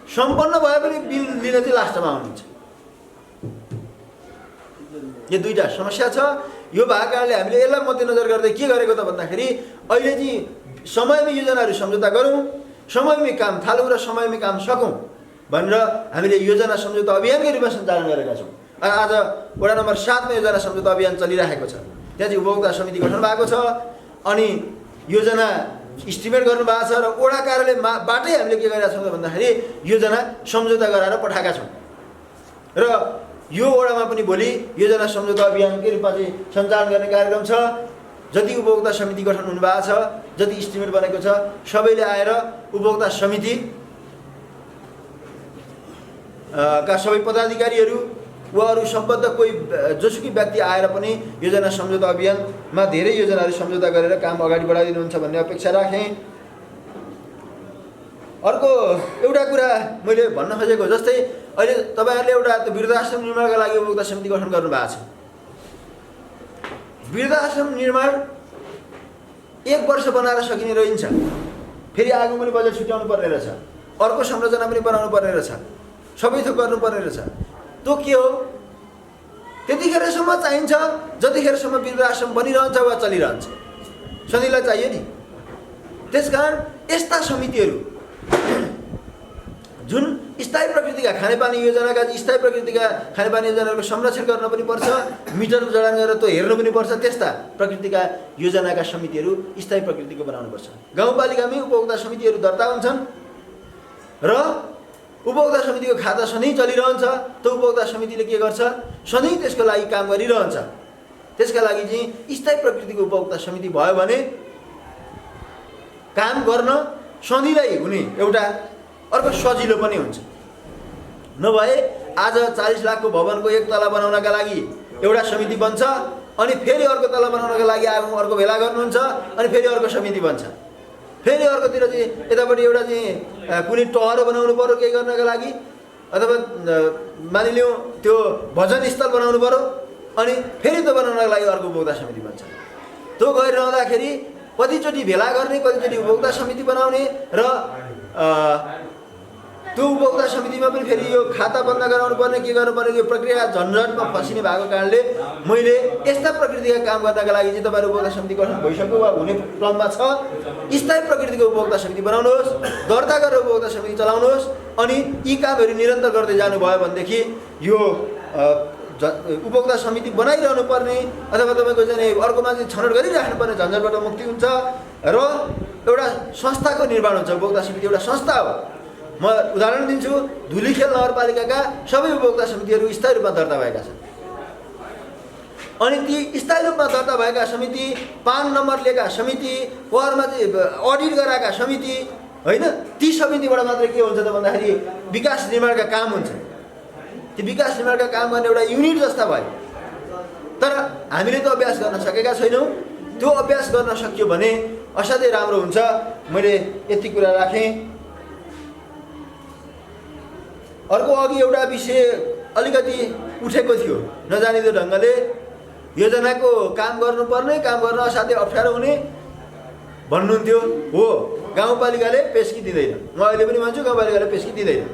सम्पन्न भए पनि बिल लिन चाहिँ लास्टमा आउनुहुन्छ। यो दुईटा समस्या छ। यो भएको कारणले हामीले यसलाई मध्यनजर गर्दै के गरेको त भन्दाखेरि अहिले चाहिँ समयमै योजनाहरू सम्झौता गरौँ, समयमै काम थालौँ र समयमै काम सकौँ भनेर हामीले योजना सम्झौता अभियानकै रूपमा सञ्चालन गरेका छौँ। आज वडा नम्बर 7 मा योजना सम्झौता अभियान चलिरहेको छ। त्यहाँ चाहिँ उपभोक्ता समिति गठन भएको छ, अनि योजना इस्टिमेट गर्नुभएको छ, र वडा कार्यालयबाटै हामीले के गरेका छौँ त भन्दाखेरि योजना सम्झौता गराएर पठाएका छौँ। र यो वडामा पनि भोलि योजना सम्झौता अभियानकै रूपमा चाहिँ सञ्चालन गर्ने कार्यक्रम छ। जति उपभोक्ता समिति गठन हुनुभएको छ, जति इस्टिमेट बनेको छ, सबैले आएर उपभोक्ता समिति का सबै पदाधिकारीहरू वा अरू सम्बद्ध कोही जोसुकै व्यक्ति आएर पनि योजना सम्झौता अभियानमा धेरै योजनाहरू सम्झौता गरेर काम अगाडि बढाइदिनुहुन्छ भन्ने अपेक्षा राखेँ। अर्को एउटा कुरा मैले भन्न खोजेको, जस्तै अहिले तपाईँहरूले एउटा वृद्धाश्रम निर्माणका लागि उपभोक्ता समिति गठन गर्नुभएको छ। वृद्धाश्रम निर्माण 1 वर्ष बनाएर सकिने रहन्छ, फेरि आगो पनि बजेट छुट्याउनु पर्ने रहेछ, अर्को संरचना पनि बनाउनु पर्ने रहेछ, सबै थोक गर्नुपर्ने रहेछ। त्यो के हो? त्यतिखेरसम्म चाहिन्छ जतिखेरसम्म वृद्धाश्रम बनिरहन्छ वा चलिरहन्छ, सधैँलाई चाहियो नि। त्यसकारण यस्ता समितिहरू जुन स्थायी प्रकृतिका खानेपानी योजनाका स्थायी प्रकृतिका खानेपानी योजनाहरूको संरक्षण गर्न पनि पर्छ, मिटर जडान गरेर त्यो हेर्नु पनि पर्छ, त्यस्ता प्रकृतिका योजनाका समितिहरू स्थायी प्रकृतिको बनाउनुपर्छ। गाउँपालिकामै उपभोक्ता समितिहरू दर्ता हुन्छन् र उपभोक्ता समितिको खाता सधैँ चलिरहन्छ। त्यो उपभोक्ता समितिले के गर्छ? सधैँ त्यसको लागि काम गरिरहन्छ। त्यसका लागि चाहिँ स्थायी प्रकृतिको उपभोक्ता समिति भयो भने काम गर्न सधैँलाई हुने एउटा अर्को सजिलो पनि हुन्छ। नभए आज 40 लाखको भवनको 1 तला बनाउनका लागि एउटा समिति बन्छ, अनि फेरि अर्को तला बनाउनका लागि अर्को भेला गर्नुहुन्छ, अनि फेरि अर्को समिति बन्छ, फेरि अर्कोतिर चाहिँ यतापट्टि एउटा चाहिँ कुनै टहरो बनाउनु पर्यो केही गर्नका लागि, अथवा मानिलिउँ त्यो भजन स्थल बनाउनु पर्यो, अनि फेरि त्यो बनाउनका लागि अर्को उपभोक्ता समिति बन्छ। त्यो गरिरहँदाखेरि कतिचोटि भेला गर्ने, कतिचोटि उपभोक्ता समिति बनाउने, र त्यो उपभोक्ता समितिमा पनि फेरि यो खाता बन्द गराउनु पर्ने, के गर्नुपर्ने, यो प्रक्रिया झन्झटमा फसिने भएको कारणले मैले यस्ता प्रकृतिका काम गर्नका लागि चाहिँ तपाईँहरू उपभोक्ता समिति गठन भइसक्यो वा हुने क्रममा छ, स्थायी प्रकृतिको उपभोक्ता समिति बनाउनुहोस्, दर्ता गरेर उपभोक्ता समिति चलाउनुहोस्, अनि यी कामहरू निरन्तर गर्दै जानुभयो भनेदेखि यो उपभोक्ता समिति बनाइरहनु पर्ने अथवा तपाईँको चाहिँ अर्कोमा चाहिँ छनौट गरिराख्नुपर्ने झन्झटबाट मुक्ति हुन्छ, र एउटा संस्थाको निर्माण हुन्छ। उपभोक्ता समिति एउटा संस्था हो। म उदाहरण दिन्छु, धुलीखेल नगरपालिकाका सबै उपभोक्ता समितिहरू स्थायी रूपमा दर्ता भएका छन्, अनि ती स्थायी रूपमा दर्ता भएका समिति, पान नम्बर लिएका समिति, पहरमा चाहिँ अडिट गराएका समिति होइन, ती समितिबाट मात्रै के हुन्छ त भन्दाखेरि विकास निर्माणका काम हुन्छ। ती विकास निर्माणका काम गर्ने एउटा युनिट जस्ता भयो। तर हामीले त अभ्यास गर्न सकेका छैनौँ। त्यो अभ्यास गर्न सकियो भने असाध्यै राम्रो हुन्छ। मैले यति कुरा राखेँ। अर्को अघि एउटा विषय अलिकति उठेको थियो नजानिदो ढङ्गले, योजनाको काम गर्नुपर्ने, काम गर्न असाध्यै अप्ठ्यारो हुने भन्नुहुन्थ्यो। हो, गाउँपालिकाले पेस्की दिँदैन। म अहिले पनि भन्छु, गाउँपालिकाले पेस्की दिँदैन।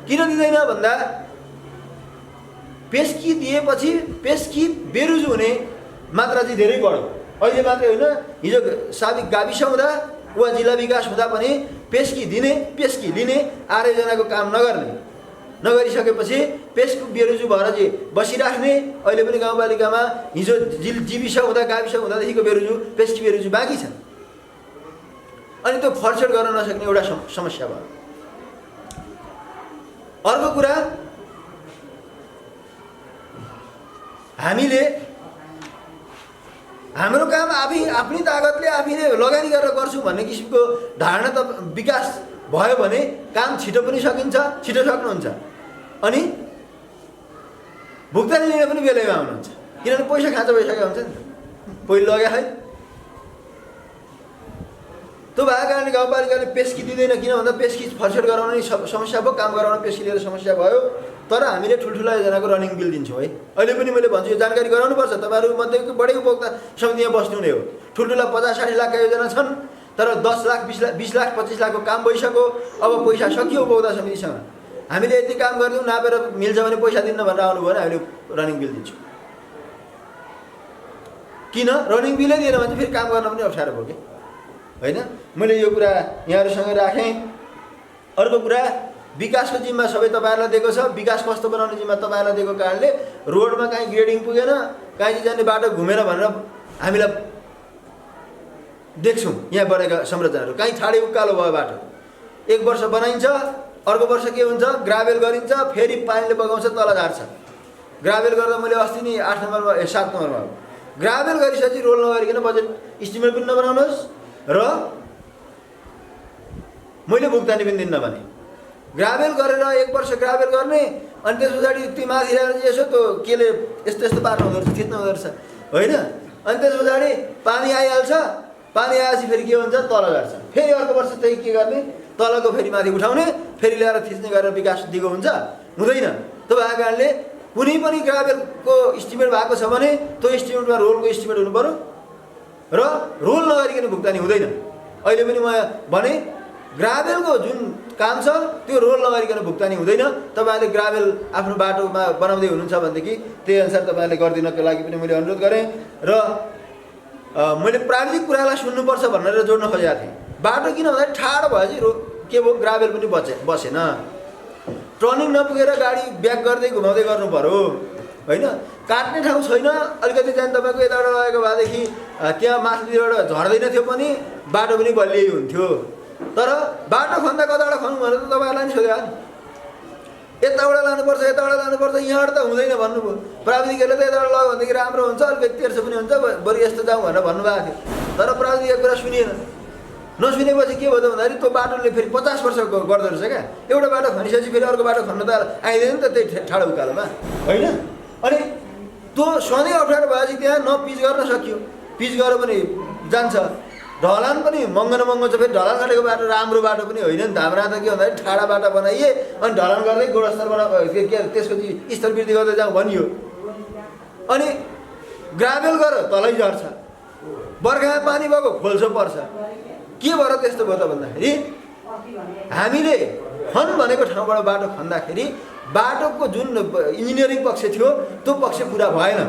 किन दिँदैन भन्दा पेस्की दिएपछि पेस्की बेरुजु हुने मात्रा चाहिँ धेरै बढ्यो। अहिले मात्रै होइन, हिजो साबिक गाविस हुँदा वा जिल्ला विकास हुँदा पनि पेस्की दिने, पेस्की लिने, आयोजनाको काम नगरिसकेपछि पेस्की बेरुजु भएर चाहिँ बसिराख्ने। अहिले पनि गाउँपालिकामा हिजो जीविस हुँदा गाविस हुँदादेखिको बेरुजु, पेस्की बेरुजु बाँकी छ। अनि त्यो फर्सेट गर्न नसक्ने एउटा समस्या भयो। अर्को कुरा, हामीले हाम्रो काम आफ्नै तागतले आफैले लगानी गरेर गर्छु भन्ने किसिमको धारणा त विकास भयो भने काम छिटो पनि सकिन्छ, छिटो सक्नुहुन्छ, अनि भुक्तानी लिन पनि बेलैमा आउनुहुन्छ। किनभने पैसा खाँचो भइसकेको हुन्छ नि, पहिले लग्यो है। त्यो भएको कारणले गाउँपालिकाले पेस्की दिँदैन। किन भन्दा पेस्की फर्सेट गराउन समस्या भयो, काम गराउन पेस्की लिएर समस्या भयो। तर हामीले ठुल्ठुला योजनाको रनिङ बिल दिन्छौँ है। अहिले पनि मैले भन्छु यो जानकारी गराउनुपर्छ। तपाईँहरू मध्येको बढी उपभोक्ता समितिमा बस्नु नै हो। ठुल्ठुला 50-60 लाखका योजना छन्, तर 10 लाख 20 लाख 25 लाखको काम भइसक्यो। अब पैसा सकियो उपभोक्ता समितिसँग। हामीले यति काम गरिदिउँ, नापेर मिल्छ भने पैसा दिन्न भनेर आउनुभयो भने हामीले रनिङ बिल दिन्छौँ। किन रनिङ बिलै दिएन भने फेरि काम गर्न पनि अप्ठ्यारो भयो कि होइन। मैले यो कुरा यहाँहरूसँग राखेँ। अर्को कुरा, विकासको जिम्मा सबै तपाईँहरूलाई दिएको छ। विकास कस्तो बनाउने जिम्मा तपाईँहरूलाई दिएको कारणले रोडमा काहीँ ग्रेडिङ पुगेन, काहीँ जाने बाटो घुमेर भनेर हामीलाई देख्छौँ। यहाँ बनेका संरचनाहरू काहीँ छाडे उकालो भयो बाटो, 1 वर्ष बनाइन्छ, अर्को वर्ष के हुन्छ, ग्राभेल गरिन्छ, फेरि पानीले बगाउँछ, तल झार्छ। ग्राभेल गर्दा मैले अस्ति नि 8 नम्बरमा 7 नम्बरमा ग्राभेल गरिसकेपछि रोल नगरिकन बजेट इस्टिमेट पनि नबनाउनुहोस् र मैले भुक्तानी पनि दिन्न भने। ग्राभेल गरेर 1 वर्ष ग्राभेल गर्ने, अनि त्यस पछाडि त्यो माथि ल्याएर यसो त्यो केले यस्तो यस्तो पार्नु हुँदो रहेछ, थिच्नु हुँदो रहेछ होइन। अनि त्यस पछाडि पानी आइहाल्छ, पानी आएपछि फेरि के हुन्छ, तल झर्छ। फेरि अर्को वर्ष त्यही के गर्ने, तलको फेरि माथि उठाउने, फेरि ल्याएर थिच्ने गरेर विकास दिगो हुन्छ, हुँदैन। त्यो भएको कारणले कुनै पनि ग्राभेलको इस्टिमेट भएको छ भने त्यो इस्टिमेटमा रोलको इस्टिमेट हुनु पर्यो र रोल नगरिकन भुक्तानी हुँदैन। अहिले पनि म भने ग्राभेलको जुन काम छ त्यो रोल नगरिकन भुक्तानी हुँदैन। तपाईँहरूले ग्राभेल आफ्नो बाटोमा बनाउँदै हुनुहुन्छ भनेदेखि त्यही अनुसार तपाईँहरूले गरिदिनको लागि पनि मैले अनुरोध गरेँ। र मैले प्राविधिक कुरालाई सुन्नुपर्छ भनेर जोड्न खोजेको थिएँ। बाटो किन भन्दाखेरि ठाडो भएपछि के भयो, ग्राभेल पनि बसेन। टर्निङ नपुगेर गाडी ब्याक गर्दै घुमाउँदै गर्नु पर्यो होइन। काट्ने ठाउँ छैन, अलिकति चाहिँ तपाईँको यताबाट लगेको भएदेखि त्यहाँ माथिबाट झर्दैन थियो पनि, बाटो पनि बलियै हुन्थ्यो। तर बाटो खन्दा कताबाट खन्नु भनेर त तपाईँहरूलाई नि सोध्यो, यताबाट लानुपर्छ, यताबाट लानुपर्छ, यहाँबाट त हुँदैन भन्नुभयो। प्राविधिकहरूले त यताबाट लग्यो भनेदेखि राम्रो हुन्छ, अलिकति तेर्सो पनि हुन्छ, बरु यस्तो जाउँ भनेर भन्नुभएको थियो। तर प्राविधिकको कुरा सुनिएन। नसुनेपछि के भयो त भन्दाखेरि त्यो बाटोले फेरि 50 वर्ष गर्दो रहेछ क्या। एउटा बाटो खनिसकेपछि फेरि अर्को बाटो खन्न त आइँदैन नि त त्यही ठाडो उकालोमा होइन। अनि त्यो सधैँ अप्ठ्यारो भएपछि त्यहाँ न पिच गर्न सकियो, पिच गरेर पनि जान्छ, ढलान पनि महँगो न महँगो छ। फेरि ढलान काटेको बाटो राम्रो बाटो पनि होइन नि त। हाम्रा त के भन्दाखेरि ठाडा बाटो बनाइए अनि ढलान गर्दै गुणस्तर के त्यसको स्तर वृद्धि गर्दै जाउँ भनियो। अनि ग्राभेल गर तलै झर्छ, बर्खामा पानी भएको खोल्छो पर्छ। के भएर त्यस्तो भयो त भन्दाखेरि हामीले खन भनेको ठाउँबाट बाटो खन्दाखेरि बाटोको जुन इन्जिनियरिङ पक्ष थियो त्यो पक्ष पुरा भएन।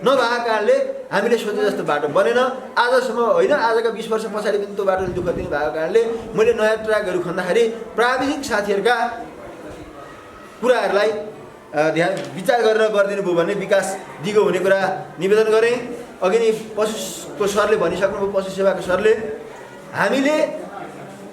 नभएको कारणले हामीले सोचे जस्तो बाटो बनेन आजसम्म होइन। आजका 20 वर्ष पछाडि पनि त्यो बाटोले दुःख दिनु भएको कारणले मैले नयाँ ट्र्याकहरू खन्दाखेरि प्राविधिक साथीहरूका कुराहरूलाई ध्यान विचार गरेर गरिदिनु भयो भने विकास दिगो हुने कुरा निवेदन गरेँ। अघि नै पशुको सरले भनिसक्नुभयो, पशु सेवाको सरले हामीले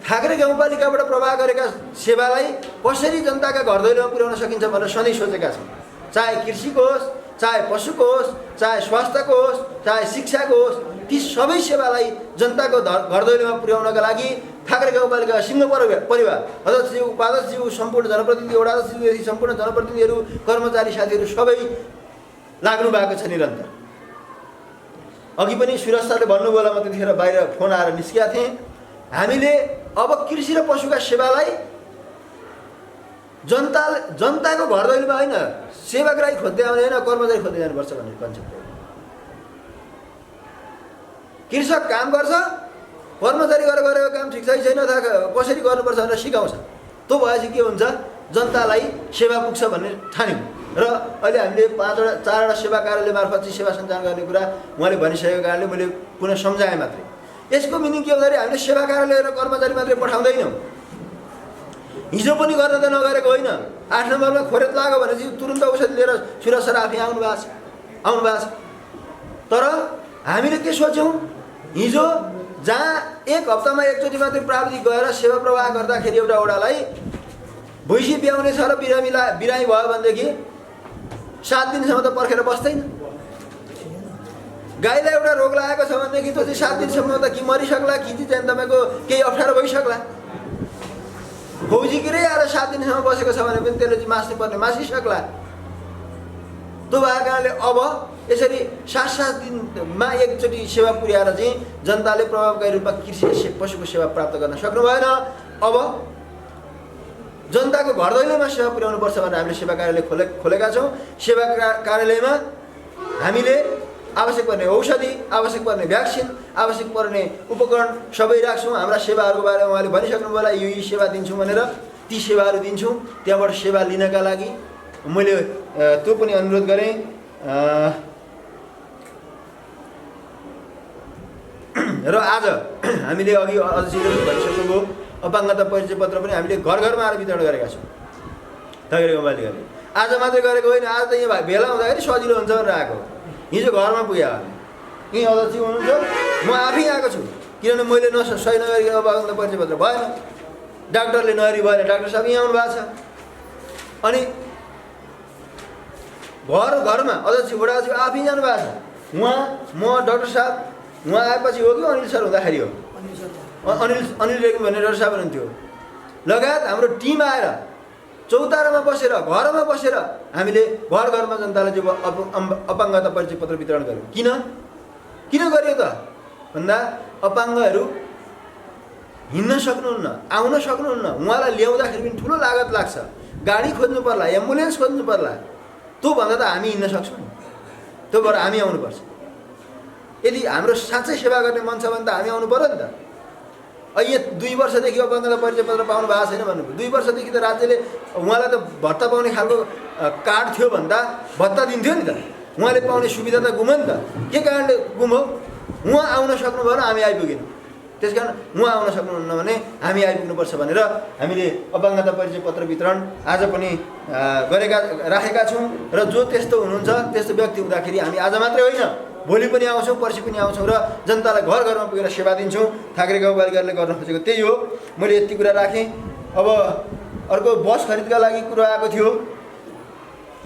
थाग्रे गाउँपालिकाबाट प्रवाह गरेका सेवालाई कसरी जनताका घर दैलोमा पुर्याउन सकिन्छ भनेर सधैँ सोचेका छौँ। चाहे कृषिको होस्, चाहे पशुको होस्, चाहे स्वास्थ्यको होस्, चाहे शिक्षाको होस्, ती सबै सेवालाई जनताको घर दैलोमा पुर्याउनका लागि थाग्रे गाउँपालिका सिंह परिवार अध्यक्षज्यू, उपाध्यक्षज्यू, सम्पूर्ण जनप्रतिनिधि, वडा अध्यक्षज्यू, सम्पूर्ण जनप्रतिनिधिहरू, कर्मचारी साथीहरू सबै लाग्नु भएको छ निरन्तर। अघि पनि सुरज सरले भन्नुभयो होला, म त्यतिखेर बाहिर फोन आएर निस्किया थिएँ। हामीले अब कृषि र पशुका सेवालाई जनताको घर दैलोमा होइन, सेवाग्राही खोज्दै आउने होइन, कर्मचारी खोज्दै जानुपर्छ भन्ने कन्सेप्ट हो। कृषक काम गर्छ, कर्मचारी गरेको काम ठिक छ छैन अथवा कसरी गर्नुपर्छ भनेर सिकाउँछ। त्यो भएपछि के हुन्छ, जनतालाई सेवा पुग्छ भन्ने ठान्यौँ। र अहिले हामीले 4वटा सेवा कार्यालय मार्फत चाहिँ सेवा सञ्चालन गर्ने कुरा उहाँले भनिसकेको कारणले मैले पुनः सम्झाएँ मात्रै। यसको मिनिङ के भन्दाखेरि हामीले सेवा कार्यालय र कर्मचारी मात्रै पठाउँदैनौँ। हिजो पनि गर्न त नगरेको होइन, 8 नम्बरमा खोरेत लाग्यो भनेपछि तुरुन्त औषध लिएर सुरज सर आफै आउनु भएको छ। तर हामीले के सोच्यौँ, हिजो जहाँ 1 हप्तामा एकचोटि मात्रै प्राविधिक गएर सेवा प्रवाह गर्दाखेरि एउटा वडालाई भैँसी ब्याउने छ र बिरामी भयो भनेदेखि 7 दिनसम्म त पर्खेर बस्दैन। गाईलाई एउटा रोग लागेको छ भनेदेखि त्यो चाहिँ 7 दिनसम्म त कि मरिसक्ला कि चाहिँ तपाईँको केही अप्ठ्यारो भइसक्ला। फौजीगिरै आएर 7 दिनसम्म बसेको छ भने पनि त्यसले चाहिँ मास्नुपर्ने मासिसक्ला। त्यो भएको कारणले अब यसरी 7-7 दिनमा एकचोटि सेवा पुर्याएर चाहिँ जनताले प्रभावकारी रूपमा कृषि पशुको सेवा प्राप्त गर्न सक्नु भएन। अब जनताको घर दैलोमा सेवा पुर्याउनुपर्छ भनेर हामीले सेवा कार्यालय खोलेका छौँ। सेवा कार्यालयमा हामीले आवश्यक पर्ने औषधि, आवश्यक पर्ने भ्याक्सिन, आवश्यक पर्ने उपकरण सबै राख्छौँ। हाम्रा सेवाहरूको बारेमा उहाँले भनिसक्नु होला, यो सेवा दिन्छौँ भनेर। ती सेवाहरू दिन्छौँ। त्यहाँबाट सेवा लिनका लागि मैले त्यो पनि अनुरोध गरेँ। र आज हामीले अघि अध्यक्षले भनिसक्नुभयो, अपाङ्गता परिचय पत्र पनि हामीले घर घरमा आएर वितरण गरेका छौँ थगेरे गाउँपालिकाले। आज मात्रै गरेको होइन, आज त यहाँ भेला हुँदाखेरि सजिलो हुन्छ भनेर आएको। हिजो घरमा पुग्यो हामी, यहीँ अध्यक्ष हुनुहुन्छ, म आफै आएको छु। किनभने मैले सही नगरी अपाङ्गता परिचय पत्र भएन, डाक्टरले नगरी भएन, डाक्टर साहब यहाँ आउनु भएको छ। अनि घरमा अध्यक्ष बुढाजी आफै जानु भएको छ। उहाँ, म, डाक्टर साहब, उहाँ आएपछि हो कि अनिल सर हुँदाखेरि हो, अनिल रेग्मी भन्ने डाक्टर साहब हुनुहुन्थ्यो, लगायत हाम्रो टिम आएर चौतारामा बसेर, घरमा बसेर हामीले घर घरमा जनतालाई जो अपाङ्गता परिचय पत्र वितरण गर्यौँ। किन गरियो त भन्दा अपाङ्गहरू हिँड्न सक्नुहुन्न, आउन सक्नुहुन्न, उहाँलाई ल्याउँदाखेरि पनि ठुलो लागत लाग्छ, गाडी खोज्नु पर्ला, एम्बुलेन्स खोज्नु पर्ला। त्यो भन्दा त हामी हिँड्न सक्छौँ, त्यो भएर हामी आउनुपर्छ। यदि हाम्रो साँच्चै सेवा गर्ने मन छ भने त हामी आउनु पऱ्यो नि त। यहाँ 2 वर्षदेखि अपाङ्गता परिचय पत्र पाउनु भएको छैन भन्नुभयो। 2 वर्षदेखि त राज्यले उहाँलाई त भत्ता पाउने खालको कार्ड थियो भन्दा भत्ता दिन्थ्यो नि त, उहाँले पाउने सुविधा त गुम्यो नि त। के कारणले गुम्यो? उहाँ आउन सक्नुभयो र हामी आइपुगेनौँ। त्यस कारण उहाँ आउन सक्नुहुन्न भने हामी आइपुग्नुपर्छ भनेर हामीले अपाङ्गता परिचय पत्र वितरण आज पनि राखेका छौँ। र जो त्यस्तो हुनुहुन्छ, त्यस्तो व्यक्ति हुँदाखेरि हामी आज मात्रै होइन, भोलि पनि आउँछौँ, पर्सि पनि आउँछौँ र जनतालाई घर घरमा पुगेर सेवा दिन्छौँ। थागरे गाउँपालिकाले गर्न खोजेको त्यही हो। मैले यति कुरा राखेँ। अब अर्को बस खरिदका लागि कुरा आएको थियो।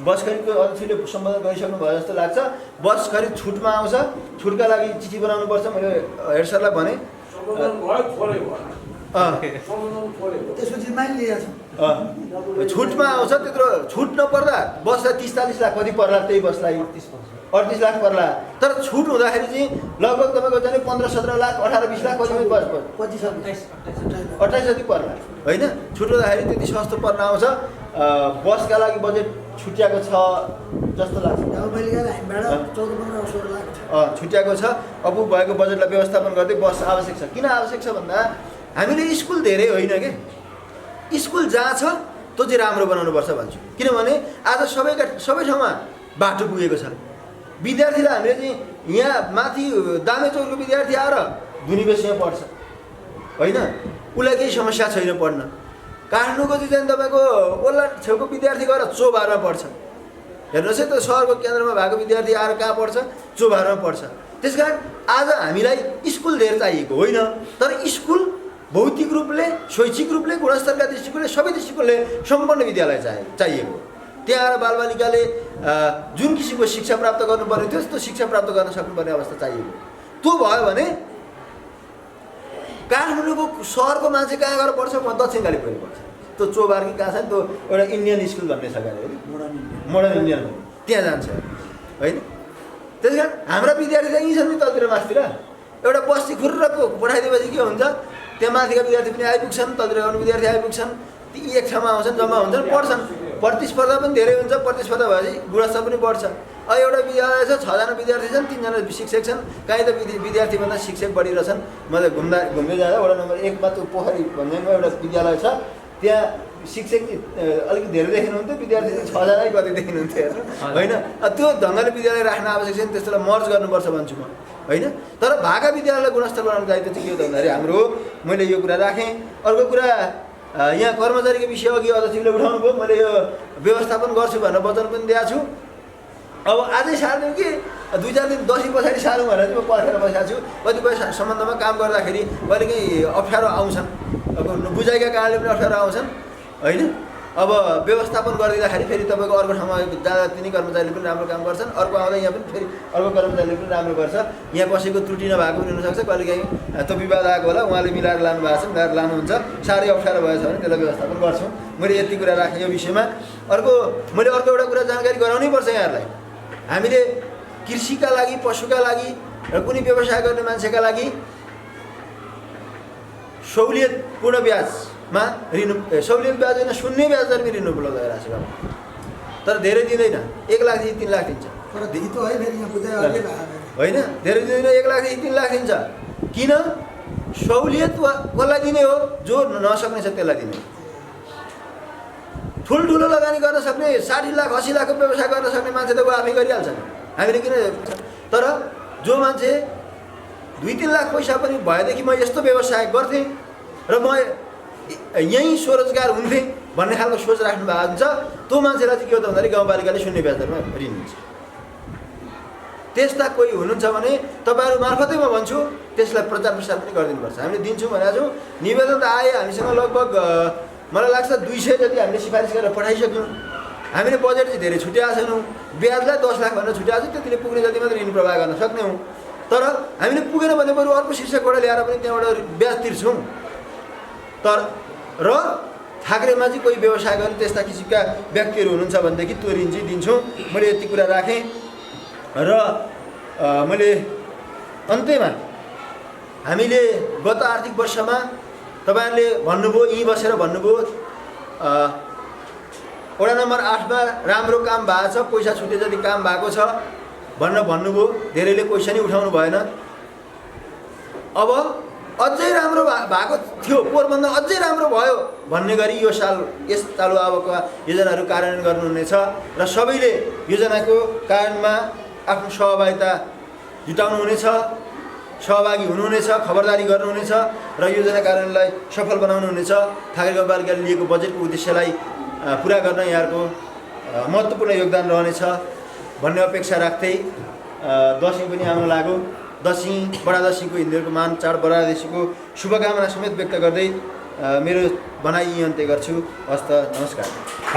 बस खरिदको अध्यक्षले सम्बोधन गरिसक्नु भयो जस्तो लाग्छ। बस खरिद छुटमा आउँछ, छुटका लागि चिठी बनाउनुपर्छ। मैले हेड सरलाई भने छुटमा आउँछ, त्यत्रो छुट नपर्दा बसलाई 30-40 लाख कति पर्ला, त्यही बसलाई 38 लाख पर्ला। तर छुट हुँदाखेरि चाहिँ लगभग तपाईँको चाहिँ 15-17 लाख, 18-20 लाख कति बस 25-28 जति पर्ला होइन। छुट हुँदाखेरि त्यति सस्तो पर्न आउँछ। बसका लागि बजेट छुट्याएको छ जस्तो लाग्छ, छुट्याएको छ। अब भएको बजेटलाई व्यवस्थापन गर्दै बस आवश्यक छ। किन आवश्यक छ भन्दा हामीले स्कुल धेरै होइन के, स्कुल जहाँ छ त्यो चाहिँ राम्रो बनाउनुपर्छ भन्छु। किनभने आज सबै ठाउँमा बाटो पुगेको छ। विद्यार्थीलाई हामीले चाहिँ यहाँ माथि दामेचौरको विद्यार्थी आएर धुनीबेसीमा पढ्छ होइन, उसलाई केही समस्या छैन पढ्न। काठमाडौँको चाहिँ तपाईँको ओल्ला छेउको विद्यार्थी गएर चोभारमा पढ्छ। हेर्नुहोस् है, त सहरको केन्द्रमा भएको विद्यार्थी आएर कहाँ पढ्छ? चोभारमा पढ्छ। त्यस कारण आज हामीलाई स्कुल धेरै चाहिएको होइन, तर स्कुल भौतिक रूपले, शैक्षिक रूपले, गुणस्तरका दृष्टिकोणले, सबै दृष्टिकोणले सम्पन्न विद्यालय चाहिएको। त्यहाँ आएर बालबालिकाले जुन किसिमको शिक्षा प्राप्त गर्नुपर्ने थियो त्यस्तो शिक्षा प्राप्त गर्न सक्नुपर्ने अवस्था चाहिएको। त्यो भयो भने काठमाडौँको सहरको मान्छे कहाँ गएर पढ्छ? म दक्षिण कालीपुर पढ्छ। त्यो चोबारकी कहाँ छ नि, त्यो एउटा इन्डियन स्कुल भन्ने छ क्या, मोडर्न इन्डियन, त्यहाँ जान्छ होइन। त्यस कारण हाम्रा विद्यार्थी त यहीँ छन् नि, तलतिर मासतिर एउटा बस्ती खुर्रको पठाइदिएपछि के हुन्छ, त्यहाँ माथिका विद्यार्थी पनि आइपुग्छन्, तलतिर आउने विद्यार्थी आइपुग्छन्, ती एक ठाउँमा आउँछन्, जम्मा हुन्छन्, पढ्छन्। प्रतिस्पर्धा पनि धेरै हुन्छ, प्रतिस्पर्धा भएपछि गुणस्तर पनि बढ्छ। एउटा विद्यालय छ, 6 जना विद्यार्थी छन्, 3 जना शिक्षक छन्, कहीँ त विद्यार्थीभन्दा शिक्षक बढिरहेछन्। म त घुम्दै जाँदा वडा नम्बर 1 मा त्यो पोखरी भन्नेमा एउटा विद्यालय छ, त्यहाँ शिक्षक अलिक धेरै देखिनुहुन्थ्यो, विद्यार्थी चाहिँ 6 जनै कति देखिनुहुन्थ्यो हेर्नु होइन। त्यो ढङ्गले विद्यालय राख्न आवश्यक छ नि, त्यसलाई मर्ज गर्नुपर्छ भन्छु म होइन। तर भाका विद्यालयलाई गुणस्तर बनाउनु दायित्व चाहिँ के हो त भन्दाखेरि हाम्रो हो। मैले यो कुरा राखेँ। अर्को कुरा, यहाँ कर्मचारीको विषय अघि अध्यक्षले उठाउनु भयो, मैले यो व्यवस्थापन गर्छु भनेर वचन पनि दिएको छु। अब आजै सार्नु कि 2-4 दिन दसैँ पछाडि सार्नु भनेर चाहिँ म पर्खेर बसेको छु। कतिपय सम्बन्धमा काम गर्दाखेरि कहिलेकाहीँ अप्ठ्यारो आउँछन्, अब बुझाइका कारणले पनि अप्ठ्यारो आउँछन् होइन। अब व्यवस्थापन गरिदिँदाखेरि फेरि तपाईँको अर्को ठाउँमा जाँदा तिनी कर्मचारीले पनि राम्रो काम गर्छन्, अर्को आउँदा यहाँ पनि फेरि अर्को कर्मचारीले पनि राम्रो गर्छ। यहाँ कसैको त्रुटि नभएको पनि हुनसक्छ, कहिलेकाहीँ त्यो विवाद आएको होला, उहाँले मिलाएर लानु भएको छ, मिलाएर लानुहुन्छ, साह्रै अप्ठ्यारो भएछ भने त्यसलाई व्यवस्थापन गर्छौँ। मैले यति कुरा राखेँ यो विषयमा। मैले अर्को एउटा कुरा जानकारी गराउनै पर्छ यहाँहरूलाई। हामीले कृषिका लागि, पशुका लागि र कुनै व्यवसाय गर्ने मान्छेका लागि सहुलियतपूर्ण ब्याज मा सहुलियत ब्याज होइन, शून्य ब्याज दरमै ऋण उपलब्ध गराएको छ। तर धेरै दिँदैन, 1 लाखदेखि 3 लाख दिन्छ तर धितो है फेरि यहाँ बुझाइ अर्कै भएको होइन, धेरै दिँदैन, 1 लाखदेखि 3 लाख दिन्छ। किन? सहुलियत कसलाई दिने हो? जो नसक्ने छ त्यसलाई दिने। ठुल्ठुलो लगानी गर्न सक्ने 60 लाख 80 लाखको व्यवसाय गर्न सक्ने मान्छे त आफै गरिहाल्छ नि, हामीले किन? तर जो मान्छे 2-3 लाख पैसा पनि भएदेखि म यस्तो व्यवसाय गर्थेँ र म यहीँ स्वरोजगार हुन्थेँ भन्ने खालको सोच राख्नु भएको हुन्छ, त्यो मान्छेलाई चाहिँ के हो त भन्दाखेरि गाउँपालिकाले शून्य ब्याज दरमा ऋण दिन्छ। त्यस्ता कोही हुनुहुन्छ भने तपाईँहरू मार्फतै म भन्छु त्यसलाई प्रचार प्रसार पनि गरिदिनुपर्छ। हामीले दिन्छौँ भनेको छौँ, निवेदन त आए, हामीसँग लगभग मलाई लाग्छ 200 जति हामीले सिफारिस गरेर पठाइसक्यौँ। हामीले बजेट चाहिँ धेरै छुट्याएको छैनौँ, ब्याजलाई 10 लाख भनेर छुट्याएको छ, त्यतिले पुग्ने जति मात्रै ऋण प्रवाह गर्न सक्ने हौँ। तर हामीले पुगेन भने बरु अर्को शीर्षकबाट ल्याएर पनि त्यहाँबाट ब्याज तिर्छौँ। तर र ठाकरेमा चाहिँ कोही व्यवसाय गर्ने त्यस्ता किसिमका व्यक्तिहरू हुनुहुन्छ भनेदेखि त्यो ऋण चाहिँ दिन्छौँ। मैले यति कुरा राखेँ र मैले अन्त्यमा हामीले गत आर्थिक वर्षमा तपाईँहरूले भन्नुभयो, यहीँ बसेर भन्नुभयो वडा नम्बर 8मा राम्रो काम भएको छ, पैसा छुटे जति काम भएको छ भन्नुभयो। धेरैले क्वेसन नै उठाउनु भएन। अब अझै राम्रो भएको थियो, पोहोरभन्दा अझै राम्रो भयो भन्ने गरी यो साल यस चालु अबका योजनाहरू कार्यान्वयन गर्नुहुनेछ र सबैले योजनाको कार्यान्वयनमा आफ्नो सहभागिता जुटाउनुहुनेछ, सहभागी हुनुहुनेछ, खबरदारी गर्नुहुनेछ र योजना कार्यान्वयनलाई सफल बनाउनुहुनेछ। ठाकरे गाउँपालिकाले लिएको बजेटको उद्देश्यलाई पुरा गर्न यहाँहरूको महत्त्वपूर्ण योगदान रहनेछ भन्ने अपेक्षा राख्दै दसैँ पनि आउन लाग्यो। दसैँ, बडा दसैँको हिन्दूहरूको मान चाड बडा दसैँको शुभकामना समेत व्यक्त गर्दै मेरो भनाइ यही अन्त्य गर्छु। हस्त, नमस्कार।